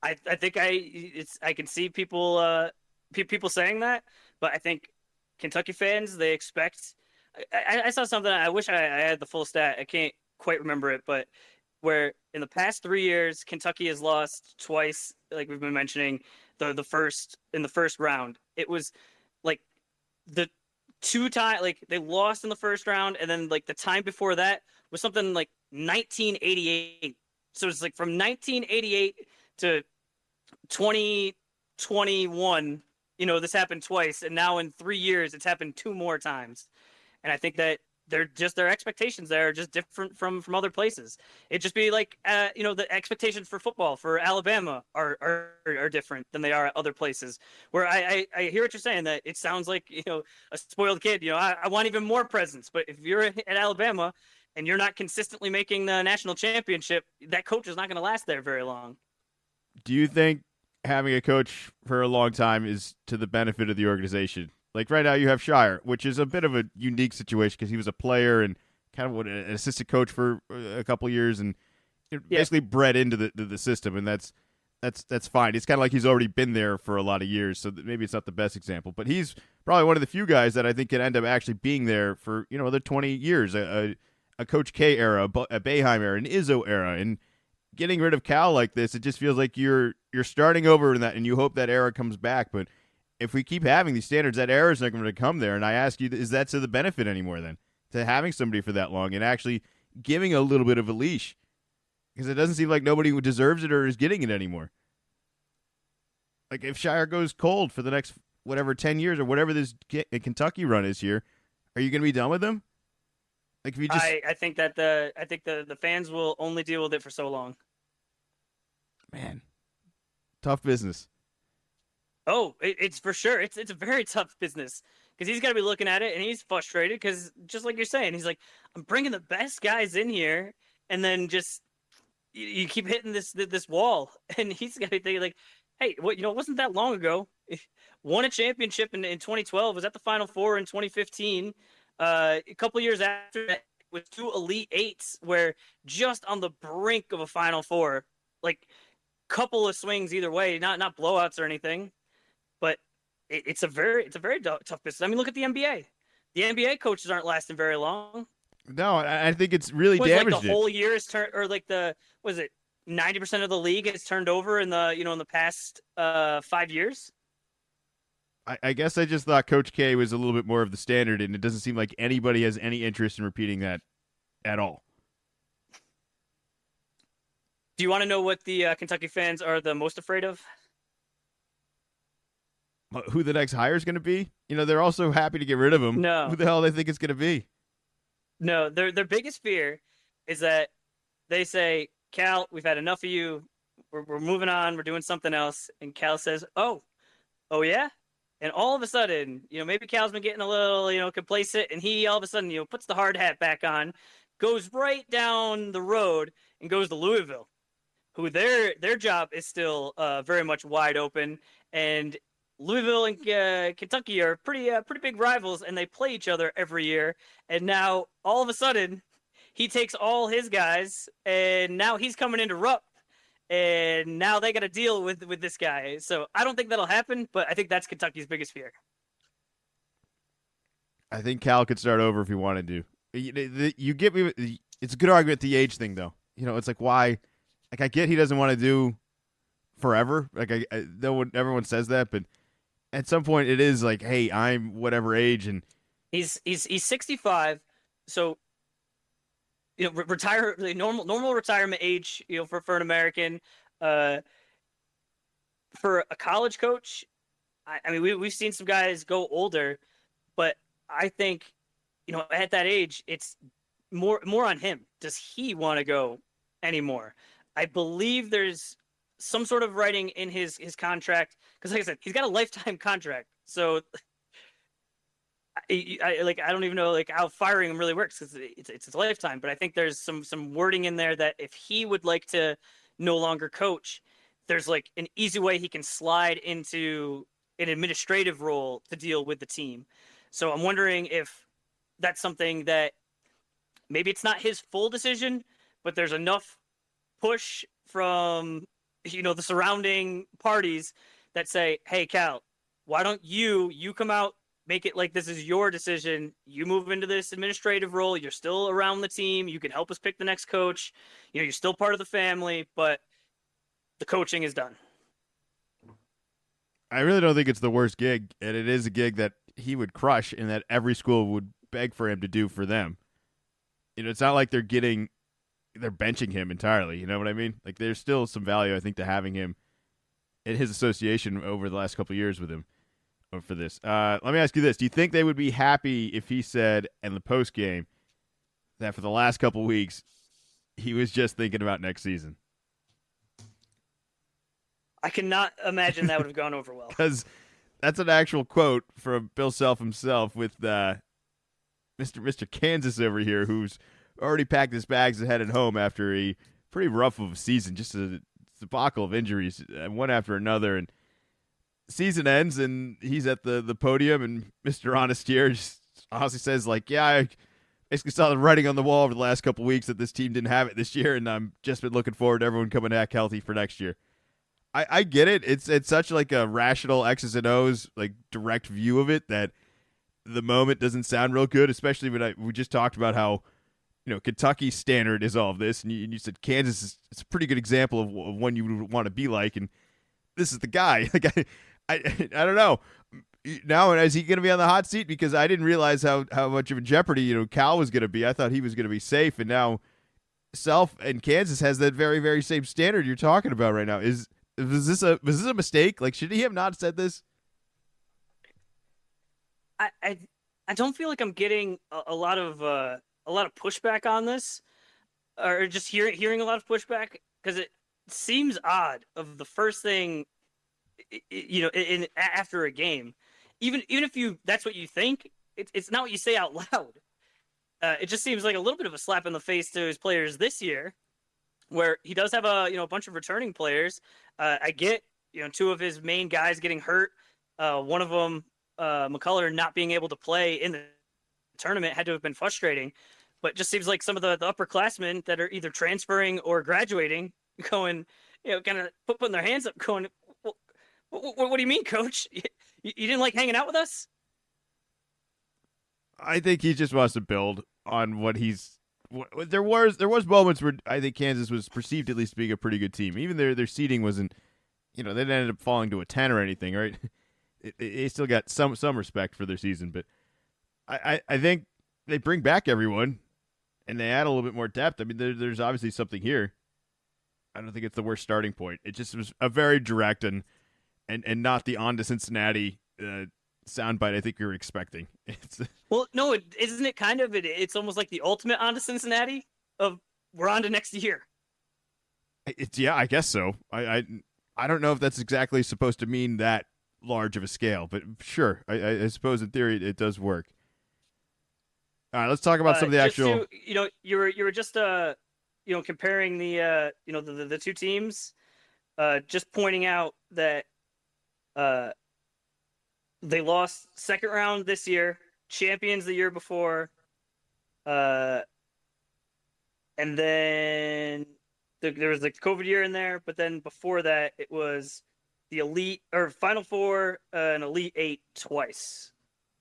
I think I can see people people saying that, but I think Kentucky fans, they expect. I saw something. I wish I had the full stat. I can't quite remember it, but where in the past 3 years, Kentucky has lost twice, like we've been mentioning, in the first round. It was like the 2 times, like they lost in the first round, and then like the time before that was something like 1988. So it's like from 1988 to 2021. You know, this happened twice, and now in 3 years, it's happened 2 more times. And I think that their expectations there are just different from other places. It'd just be like, you know, the expectations for football for Alabama are different than they are at other places. Where I hear what you're saying, that it sounds like, you know, a spoiled kid. You know, I want even more presents. But if you're at Alabama and you're not consistently making the national championship, that coach is not going to last there very long. Do you think having a coach for a long time is to the benefit of the organization? Like right now you have Shire, which is a bit of a unique situation because he was a player and kind of an assistant coach for a couple of years and basically bred into the system, and that's fine. It's kind of like he's already been there for a lot of years, so maybe it's not the best example. But he's probably one of the few guys that I think can end up actually being there for, you know, another 20 years, a Coach K era, a Boeheim era, an Izzo era, and getting rid of Cal like this, it just feels like you're starting over in that, and you hope that era comes back. But if we keep having these standards, that era is not going to come there. And I ask you, is that to the benefit anymore then, to having somebody for that long and actually giving a little bit of a leash? Because it doesn't seem like nobody who deserves it or is getting it anymore. Like if Shire goes cold for the next whatever 10 years or whatever this Kentucky run is here, are you going to be done with them? Like if you just, I think that the fans will only deal with it for so long. Man, tough business. Oh, it's for sure. It's a very tough business because he's got to be looking at it and he's frustrated because just like you're saying, he's like, I'm bringing the best guys in here, and then just you keep hitting this wall, and he's got to be thinking like, hey, what, you know, it wasn't that long ago. Won a championship in 2012. Was at the Final Four in 2015. A couple years after that, with 2 Elite Eights, where just on the brink of a Final Four, like couple of swings either way, not blowouts or anything. But it's a very tough business. I mean, look at the NBA. The NBA coaches aren't lasting very long. No, I think it's really damaged. Like the whole year is turned, or like 90% of the league has turned over in the past 5 years. I guess I just thought Coach K was a little bit more of the standard, and it doesn't seem like anybody has any interest in repeating that at all. Do you want to know what the Kentucky fans are the most afraid of? Who the next hire is going to be? They're also happy to get rid of him. No, Who the hell they think it's going to be? no. Their biggest fear is that they say, "Cal, we've had enough of you. We're moving on. We're doing something else." And Cal says, "Oh yeah." And all of a sudden, maybe Cal's been getting a little, complacent, and he all of a sudden, puts the hard hat back on, goes right down the road, and goes to Louisville, who their job is still very much wide open. And Louisville and Kentucky are pretty big rivals, and they play each other every year. And now all of a sudden, he takes all his guys, and now he's coming into Rupp, and now they got to deal with this guy. So I don't think that'll happen, but I think that's Kentucky's biggest fear. I think Cal could start over if he wanted to. You get me. It's a good argument, the age thing, though. It's like, why? Like, I get he doesn't want to do forever. Like, everyone says that, but at some point it is like, hey, I'm whatever age, and he's 65, so retire the normal retirement age, for an American. For a college coach, I mean, we've seen some guys go older, but I think, at that age, it's more on him. Does he want to go anymore? I believe there's some sort of writing in his contract, because like I said, he's got a lifetime contract. So I don't even know how firing him really works, because it's a lifetime. But I think there's some wording in there that if he would like to no longer coach, there's an easy way he can slide into an administrative role to deal with the team. So I'm wondering if that's something that maybe it's not his full decision, but there's enough push from the surrounding parties that say, hey, Cal, why don't you come out, make it like this is your decision. You move into this administrative role. You're still around the team. You can help us pick the next coach. You're still part of the family, but the coaching is done. I really don't think it's the worst gig, and it is a gig that he would crush and that every school would beg for him to do for them. It's not like they're benching him entirely. You know what I mean? Like, there's still some value, I think, to having him in his association over the last couple of years with him for this. Let me ask you this. Do you think they would be happy if he said in the post game that for the last couple of weeks he was just thinking about next season? I cannot imagine that would have gone over well. Because that's an actual quote from Bill Self himself with Mr. Kansas over here, who's already packed his bags and headed home after a pretty rough of a season, just a debacle of injuries, one after another. And season ends, and he's at the podium, and Mr. Honest here just honestly says, yeah, I basically saw the writing on the wall over the last couple of weeks that this team didn't have it this year, and I'm just been looking forward to everyone coming back healthy for next year. I get it. It's such a rational X's and O's, direct view of it that the moment doesn't sound real good, especially when we just talked about how, Kentucky's standard is all of this, and you said Kansas is a pretty good example of one you would want to be like, and this is the guy. I don't know. Now, is he going to be on the hot seat? Because I didn't realize how much of a jeopardy, Cal was going to be. I thought he was going to be safe, and now Self and Kansas has that very, very same standard you're talking about right now. Was this a mistake? Should he have not said this? I don't feel like I'm getting a lot of pushback on this, or just hearing a lot of pushback, because it seems odd of the first thing, after a game, even if that's what you think, it's not what you say out loud. It just seems like a little bit of a slap in the face to his players this year, where he does have a bunch of returning players. I get, two of his main guys getting hurt. One of them, McCullough, not being able to play in the tournament had to have been frustrating. But it just seems like some of the upperclassmen that are either transferring or graduating going, kind of putting their hands up, going, what do you mean, coach? You didn't like hanging out with us? I think he just wants to build on what he's. There was moments where I think Kansas was perceived at least being a pretty good team. Even their seeding wasn't, they didn't end up falling to a 10 or anything, right? they still got some respect for their season. But I think they bring back everyone and they add a little bit more depth. I mean, there's obviously something here. I don't think it's the worst starting point. It just was a very direct and not the on to Cincinnati soundbite I think we were expecting. Well, no, isn't it kind of? It's almost like the ultimate on to Cincinnati of we're on to next year. Yeah, I guess so. I don't know if that's exactly supposed to mean that large of a scale, but sure. I suppose in theory it does work. All right, let's talk about some of the actual. You were just comparing the the two teams, just pointing out that they lost second round this year, champions the year before, and then there was the COVID year in there, but then before that it was the Elite or Final Four and Elite Eight twice.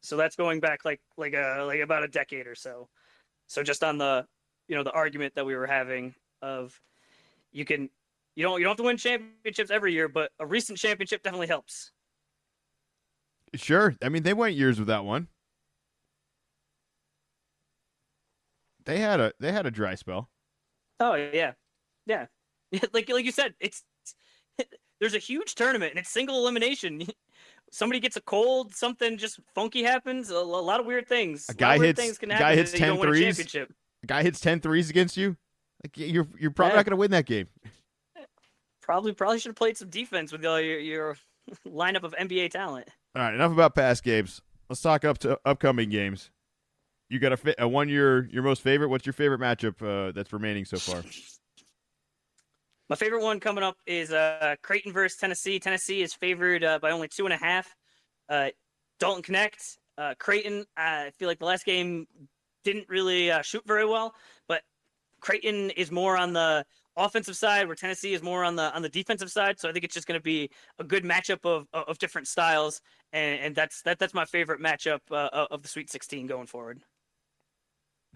So that's going back like about a decade or so. So just on the the argument that we were having of you don't have to win championships every year, but a recent championship definitely helps. Sure. I mean, they went years without one. They had a dry spell. Oh yeah. Yeah. Like you said, it's there's a huge tournament and it's single elimination. Somebody gets a cold, something just funky happens, a lot of weird things. A guy hits things can happen 10 threes. A guy hits 10 threes against you. Like you're probably not going to win that game. Probably should have played some defense with your lineup of NBA talent. All right, enough about past games. Let's talk upcoming games. You got a one your most favorite. What's your favorite matchup that's remaining so far? My favorite one coming up is Creighton versus Tennessee. Tennessee is favored by only 2.5. Dalton Connect. Creighton, I feel like the last game didn't really shoot very well, but Creighton is more on the offensive side, where Tennessee is more on the defensive side. So I think it's just going to be a good matchup of different styles, and that's my favorite matchup of the Sweet 16 going forward.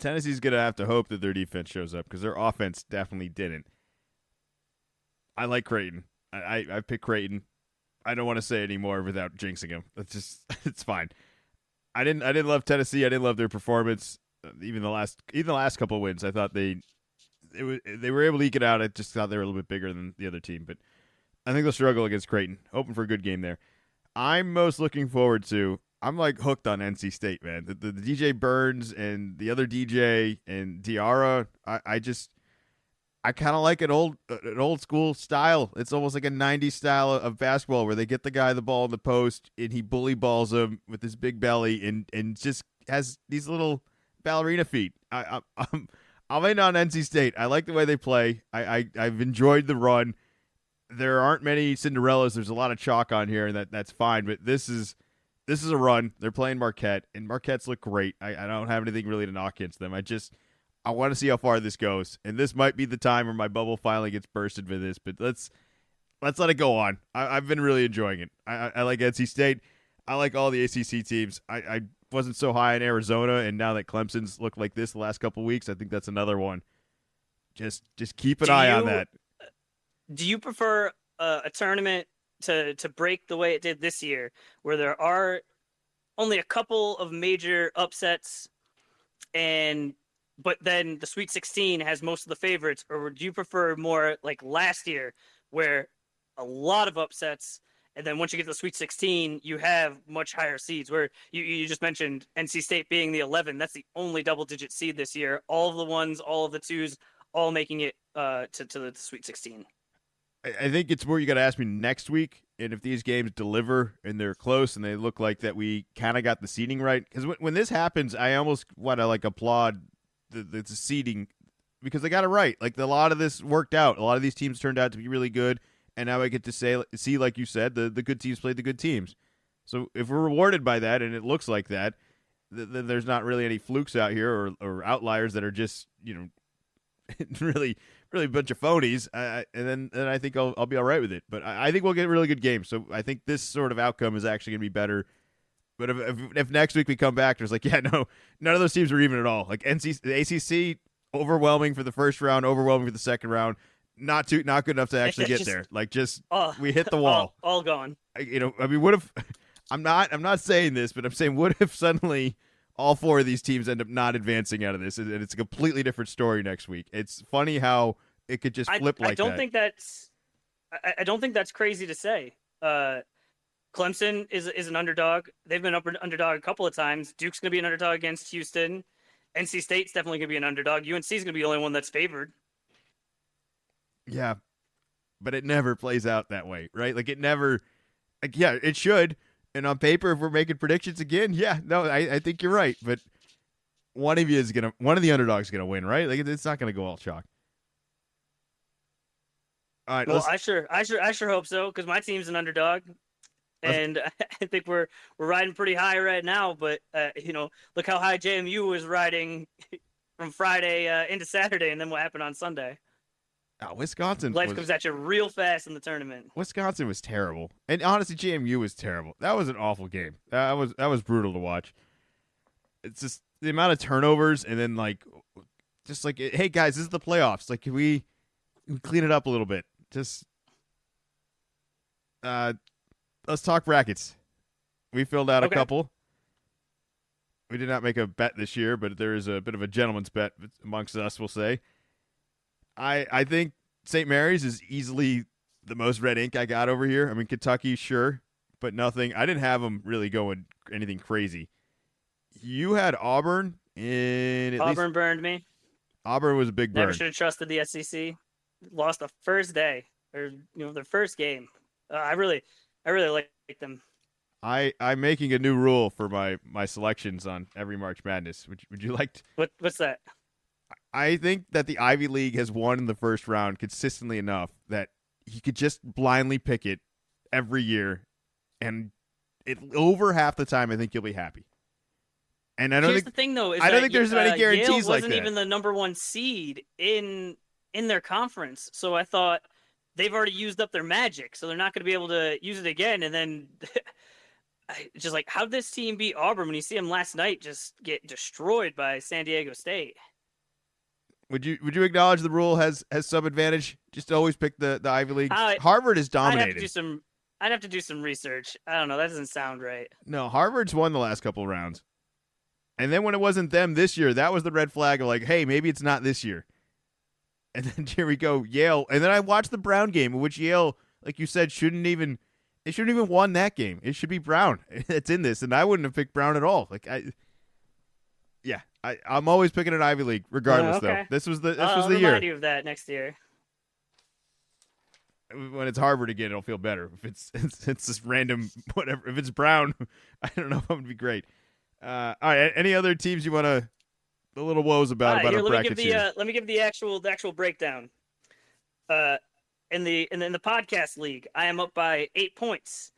Tennessee's going to have to hope that their defense shows up because their offense definitely didn't. I like Creighton. I pick Creighton. I don't want to say it anymore without jinxing them. It's fine. I didn't love Tennessee. I didn't love their performance. Even the last couple of wins, I thought they were able to eke it out. I just thought they were a little bit bigger than the other team, but I think they'll struggle against Creighton. Hoping for a good game there. I'm most looking forward to. I'm like hooked on NC State, man. The DJ Burns and the other DJ and Diarra. I kind of like an old school style. It's almost like a 90s style of basketball where they get the guy the ball in the post and he bully balls him with his big belly and just has these little ballerina feet. I'm in on NC State. I like the way they play. I've enjoyed the run. There aren't many Cinderellas. There's a lot of chalk on here, and that's fine. But this is a run. They're playing Marquette, and Marquette's look great. I don't have anything really to knock against them. I want to see how far this goes, and this might be the time where my bubble finally gets bursted for this. But let's let it go on. I've been really enjoying it. I like NC State. I like all the ACC teams. I wasn't so high in Arizona, and now that Clemson's looked like this the last couple of weeks, I think that's another one. Just keep an eye on that. Do you prefer a tournament to break the way it did this year, where there are only a couple of major upsets, but then the Sweet 16 has most of the favorites, or do you prefer more like last year, where a lot of upsets, and then once you get to the Sweet 16, you have much higher seeds, where you just mentioned NC State being the 11. That's the only double-digit seed this year. All of the ones, all of the twos, all making it to the Sweet 16. I think it's more you got to ask me next week, and if these games deliver and they're close and they look like that we kind of got the seeding right. Because when this happens, I almost want to applaud the seeding because they got it right. Like a lot of this worked out. A lot of these teams turned out to be really good. And now I get to see, like you said, the good teams played the good teams. So if we're rewarded by that, and it looks like that, then there's not really any flukes out here or outliers that are just really a bunch of phonies. And then I think I'll be all right with it. But I think we'll get really good games. So I think this sort of outcome is actually going to be better. But if next week we come back, there's no, none of those teams were even at all. Like the ACC, overwhelming for the first round, overwhelming for the second round. Not good enough to actually get there. We hit the wall. All gone. What if I'm not saying this, but I'm saying what if suddenly all four of these teams end up not advancing out of this, and it's a completely different story next week. It's funny how it could just flip I like don't that. think that's I don't think that's crazy to say. Clemson is an underdog. They've been underdog a couple of times. Duke's going to be an underdog against Houston. NC State's definitely going to be an underdog. UNC's going to be the only one that's favored. Yeah, but it never plays out that way, right? Like it never. Like yeah, it should. And on paper, if we're making predictions again, yeah, no, I think you're right. But one of the underdogs is gonna win, right? Like it's not gonna go all chalk. All right, Well, I sure hope so because my team's an underdog, and I think we're riding pretty high right now. But look how high JMU was riding from Friday into Saturday, and then what happened on Sunday. Wisconsin Life comes at you real fast in the tournament. Wisconsin was terrible, and honestly, JMU was terrible. That was an awful game. That was brutal to watch. It's just the amount of turnovers, and then just like, hey guys, this is the playoffs. Like, can we clean it up a little bit? Just let's talk brackets. We filled out a couple. We did not make a bet this year, but there is a bit of a gentleman's bet amongst us, we'll say. I think St. Mary's is easily the most red ink I got over here. I mean, Kentucky, sure, but nothing. I didn't have them really going anything crazy. You had Auburn in Auburn burned me. Auburn was a big burn. Never should have trusted the SEC. Lost the first day, or their first game. I really like them. I'm making a new rule for my selections on every March Madness. Would you like to? What's that? I think that the Ivy League has won in the first round consistently enough that he could just blindly pick it every year, and over half the time I think you'll be happy. And I don't Here's think the thing, though. I don't think there's many guarantees Yale like that. wasn't even the number one seed in their conference, so I thought they've already used up their magic, so they're not going to be able to use it again. And then, just like, how'd this team beat Auburn when you see them last night just get destroyed by San Diego State? Would you acknowledge the rule has some advantage? Just always pick the Ivy League. Harvard is dominated. I'd have to do some research. I don't know. That doesn't sound right. No, Harvard's won the last couple of rounds. And then when it wasn't them this year, that was the red flag of like, hey, maybe it's not this year. And then here we go, Yale. And then I watched the Brown game, in which Yale, like you said, shouldn't even won that game. It should be Brown that's in this, and I wouldn't have picked Brown at all. I'm always picking an Ivy League, regardless. Okay. Though this was the I'll year. remind you of that next year. When it's Harvard again, it'll feel better. If it's just random whatever. If it's Brown, I don't know if it would be great. All right. Any other teams you want to? The little woes about here, a bracket here. Let me give the actual breakdown. In the podcast league, I am up by 8 points.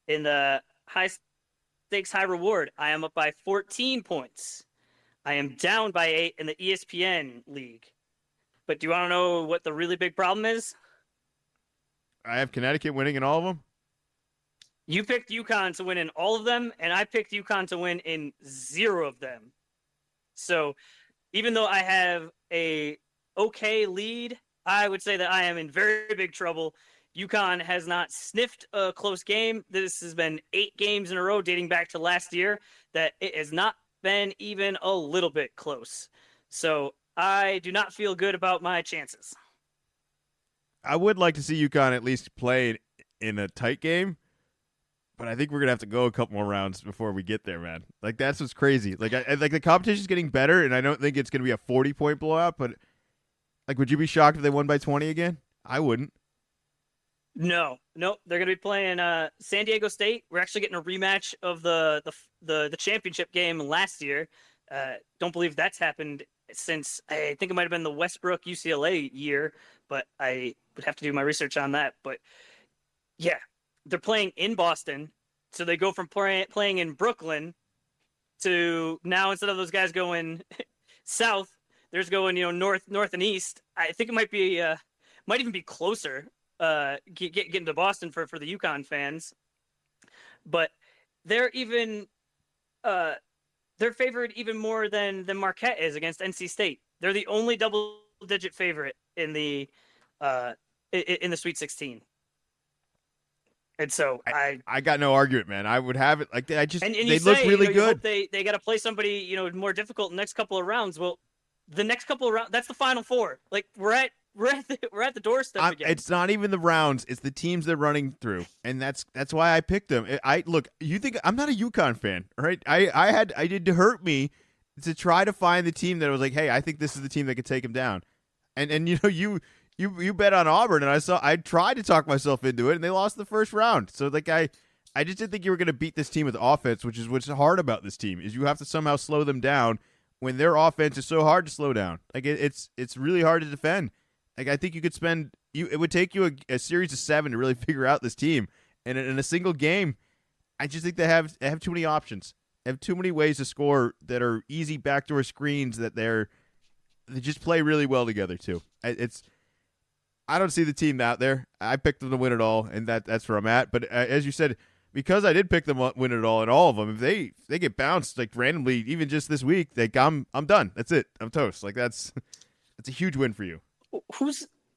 In the high stakes, high reward, I am up by 14 points. I am down by 8 in the ESPN league. But do you want to know what the really big problem is? I have Connecticut winning in all of them. You picked UConn to win in all of them, and I picked UConn to win in 0 of them. So even though I have a okay lead, I would say that I am in very big trouble. UConn has not sniffed a close game. This has been 8 games in a row dating back to last year that it has not been even a little bit close. So I do not feel good about my chances. I would like to see UConn at least play in a tight game, but I think we're gonna have to go a couple more rounds before we get there, man. Like that's what's crazy. Like like the competition's getting better, and I don't think it's gonna be a 40-point blowout. But like, would you be shocked if they won by 20 again? I wouldn't. No, they're going to be playing San Diego State. We're actually getting a rematch of the championship game last year. Don't believe that's happened since I think it might have been the Westbrook UCLA year, but I would have to do my research on that. But yeah, they're playing in Boston, so they go from playing in Brooklyn to now instead of those guys going south, there's going north and east. I think it might even be closer. Getting to Boston for the UConn fans, but they're favored even more than Marquette is against NC State. They're the only double-digit favorite in the Sweet 16. And so I got no argument, man. I would have it like I just and they you look say, really you good. hope they got to play somebody, more difficult in the next couple of rounds. Well, the next couple of rounds, that's the Final Four. Like we're at the doorstep again. It's not even the rounds; it's the teams they're running through, and that's why I picked them. I look. You think I'm not a UConn fan, right? I did to hurt me to try to find the team that was like, hey, I think this is the team that could take him down, and you bet on Auburn, and I tried to talk myself into it, and they lost the first round. So like I just didn't think you were going to beat this team with offense, which is what's hard about this team is you have to somehow slow them down when their offense is so hard to slow down. Like it's really hard to defend. Like I think you could it would take you a series of 7 to really figure out this team, and in a single game, I just think they have too many options. They have too many ways to score that are easy backdoor screens that they just play really well together too. I don't see the team out there. I picked them to win it all, and that's where I'm at. But as you said, because I did pick them to win it all in all of them, if they get bounced like randomly, even just this week, like I'm done. That's it. I'm toast. Like that's a huge win for you.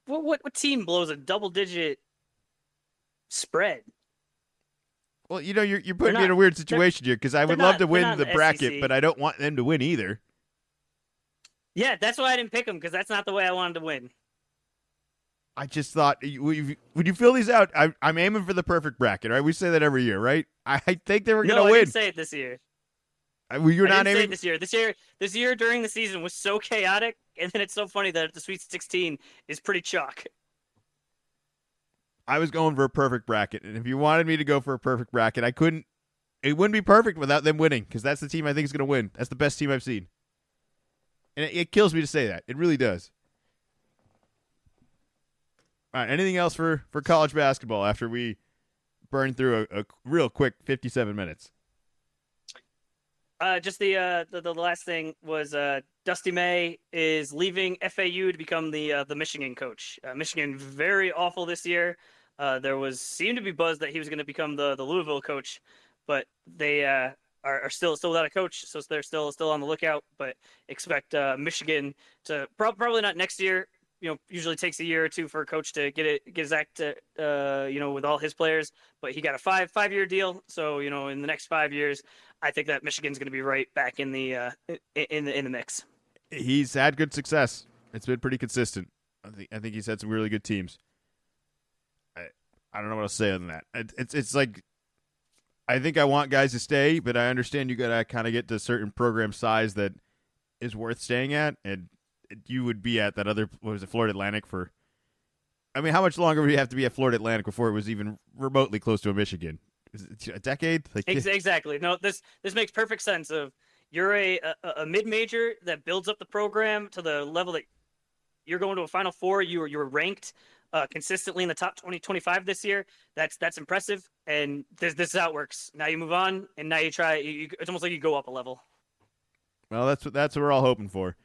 What team blows a double-digit spread? Well, you're putting me in a weird situation here because I would love to win the bracket, SEC. but I don't want them to win either. Yeah, that's why I didn't pick them because that's not the way I wanted to win. I just thought, when you fill these out, I'm aiming for the perfect bracket, right? We say that every year, right? I think they were going to win. I didn't say it this year. You're not aiming this year. This year during the season was so chaotic, and then it's so funny that the Sweet 16 is pretty chalk. I was going for a perfect bracket, and if you wanted me to go for a perfect bracket, I couldn't. It wouldn't be perfect without them winning because that's the team I think is going to win. That's the best team I've seen, and it kills me to say that. It really does. All right, anything else for college basketball after we burn through a real quick 57 minutes? Just the last thing was Dusty May is leaving FAU to become the Michigan coach. Michigan very awful this year. There seemed to be buzz that he was going to become the Louisville coach, but they are still without a coach, so they're still on the lookout. But expect Michigan to probably not next year. Usually takes a year or two for a coach to get his act, with all his players. But he got a five-year deal, so in the next 5 years, I think that Michigan's going to be right back in the mix. He's had good success. It's been pretty consistent. I think he's had some really good teams. I don't know what else to say other than that. It's like I think I want guys to stay, but I understand you got to kind of get to a certain program size that is worth staying at, and you would be at that other, what was it, Florida Atlantic for, I mean, how much longer would you have to be at Florida Atlantic before it was even remotely close to a Michigan? Is it a decade? Like, exactly. No, this makes perfect sense of you're a mid-major that builds up the program to the level that you're going to a Final Four. You were ranked consistently in the top 20-25 this year. That's impressive. And this is how it works. Now you move on, and now you try. It's almost like you go up a level. Well, that's what we're all hoping for.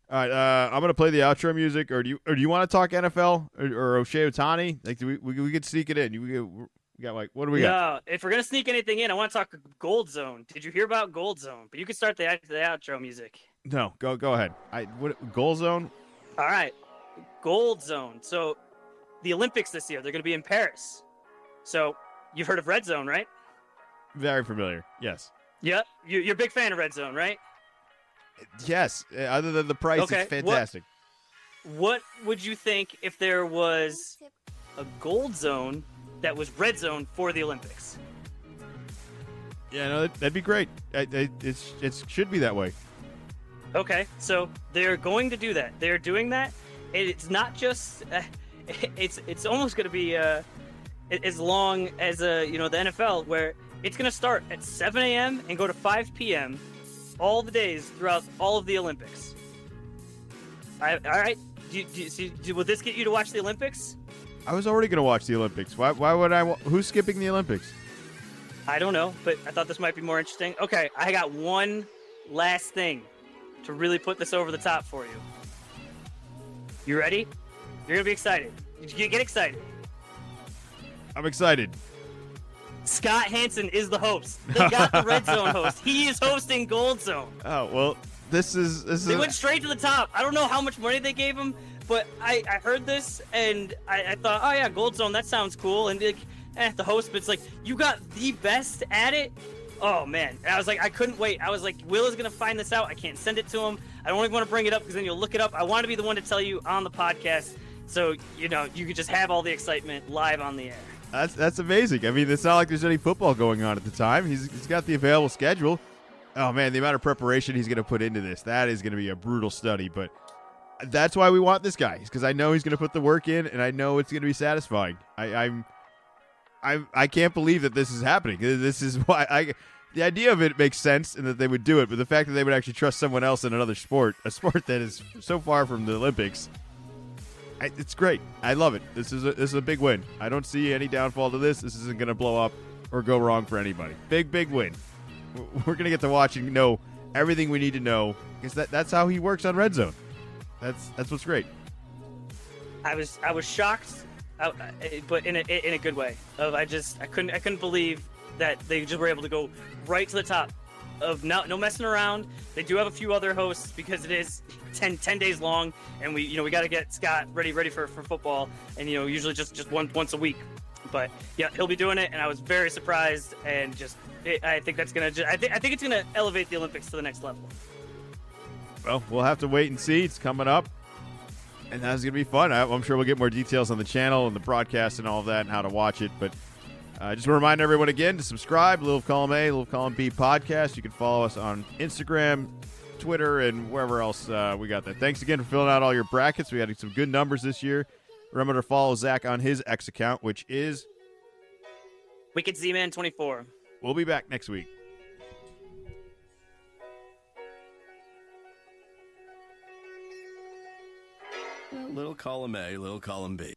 All right, I'm gonna play the outro music, or do you want to talk NFL or O'Shea Ohtani? Like, we could sneak it in. We got like, what do we got? No, if we're gonna sneak anything in, I want to talk Gold Zone. Did you hear about Gold Zone? But you could start the outro music. No, go ahead. Gold Zone? All right, Gold Zone. So, the Olympics this year, they're gonna be in Paris. So, you've heard of Red Zone, right? Very familiar. Yes. Yep. You're a big fan of Red Zone, right? Yes, other than the price, it's fantastic. What would you think if there was a Gold Zone that was Red Zone for the Olympics? Yeah, no, that'd be great. It should be that way. Okay, so they're going to do that. They're doing that. It's not just. It's almost going to be as long as the NFL, where it's going to start at 7 a.m. and go to 5 p.m. all the days throughout all of the Olympics. All right. Will this get you to watch the Olympics? I was already going to watch the Olympics. Why would I? Who's skipping the Olympics? I don't know, but I thought this might be more interesting. Okay, I got one last thing to really put this over the top for you. You ready? You're going to be excited. Get excited. I'm excited. Scott Hansen is the host. They got the Red Zone host. He is hosting Gold Zone. Oh, well, this is. They went straight to the top. I don't know how much money they gave him, But I heard this and I thought, oh yeah, Gold Zone, that sounds cool. And like, the host, but it's like, you got the best at it. Oh man, and I was like, I couldn't wait. I was like, Will is gonna find this out. I can't send it to him. I don't even want to bring it up because then you'll look it up. I want to be the one to tell you on the podcast, so you could just have all the excitement live on the air. That's amazing. I mean, it's not like there's any football going on at the time. He's got the available schedule. Oh man, the amount of preparation he's going to put into this—that is going to be a brutal study. But that's why we want this guy, because I know he's going to put the work in, and I know it's going to be satisfying. I can't believe that this is happening. This is why the idea of it makes sense and that they would do it, but the fact that they would actually trust someone else in another sport, a sport that is so far from the Olympics, it's great. I love it. This is a big win. I don't see any downfall to this. This isn't going to blow up or go wrong for anybody. Big win. We're going to get to watch and know everything we need to know, because that's how he works on Red Zone. That's what's great. I was shocked. But in a good way. I couldn't believe that they just were able to go right to the top of no messing around. They do have a few other hosts because it is 10 days long, and we got to get Scott ready for football, and usually just once a week. But yeah, he'll be doing it, and I was very surprised, and I think that's gonna I think it's gonna elevate the Olympics to the next level. Well, we'll have to wait and see. It's coming up. And that's going to be fun. I'm sure we'll get more details on the channel and the broadcast and all of that and how to watch it. But I just want to remind everyone again to subscribe, Little Column A, Little Column B podcast. You can follow us on Instagram, Twitter, and wherever else we got that. Thanks again for filling out all your brackets. We had some good numbers this year. Remember to follow Zach on his X account, which is Wicked Z-Man 24. We'll be back next week. Little column A, little column B.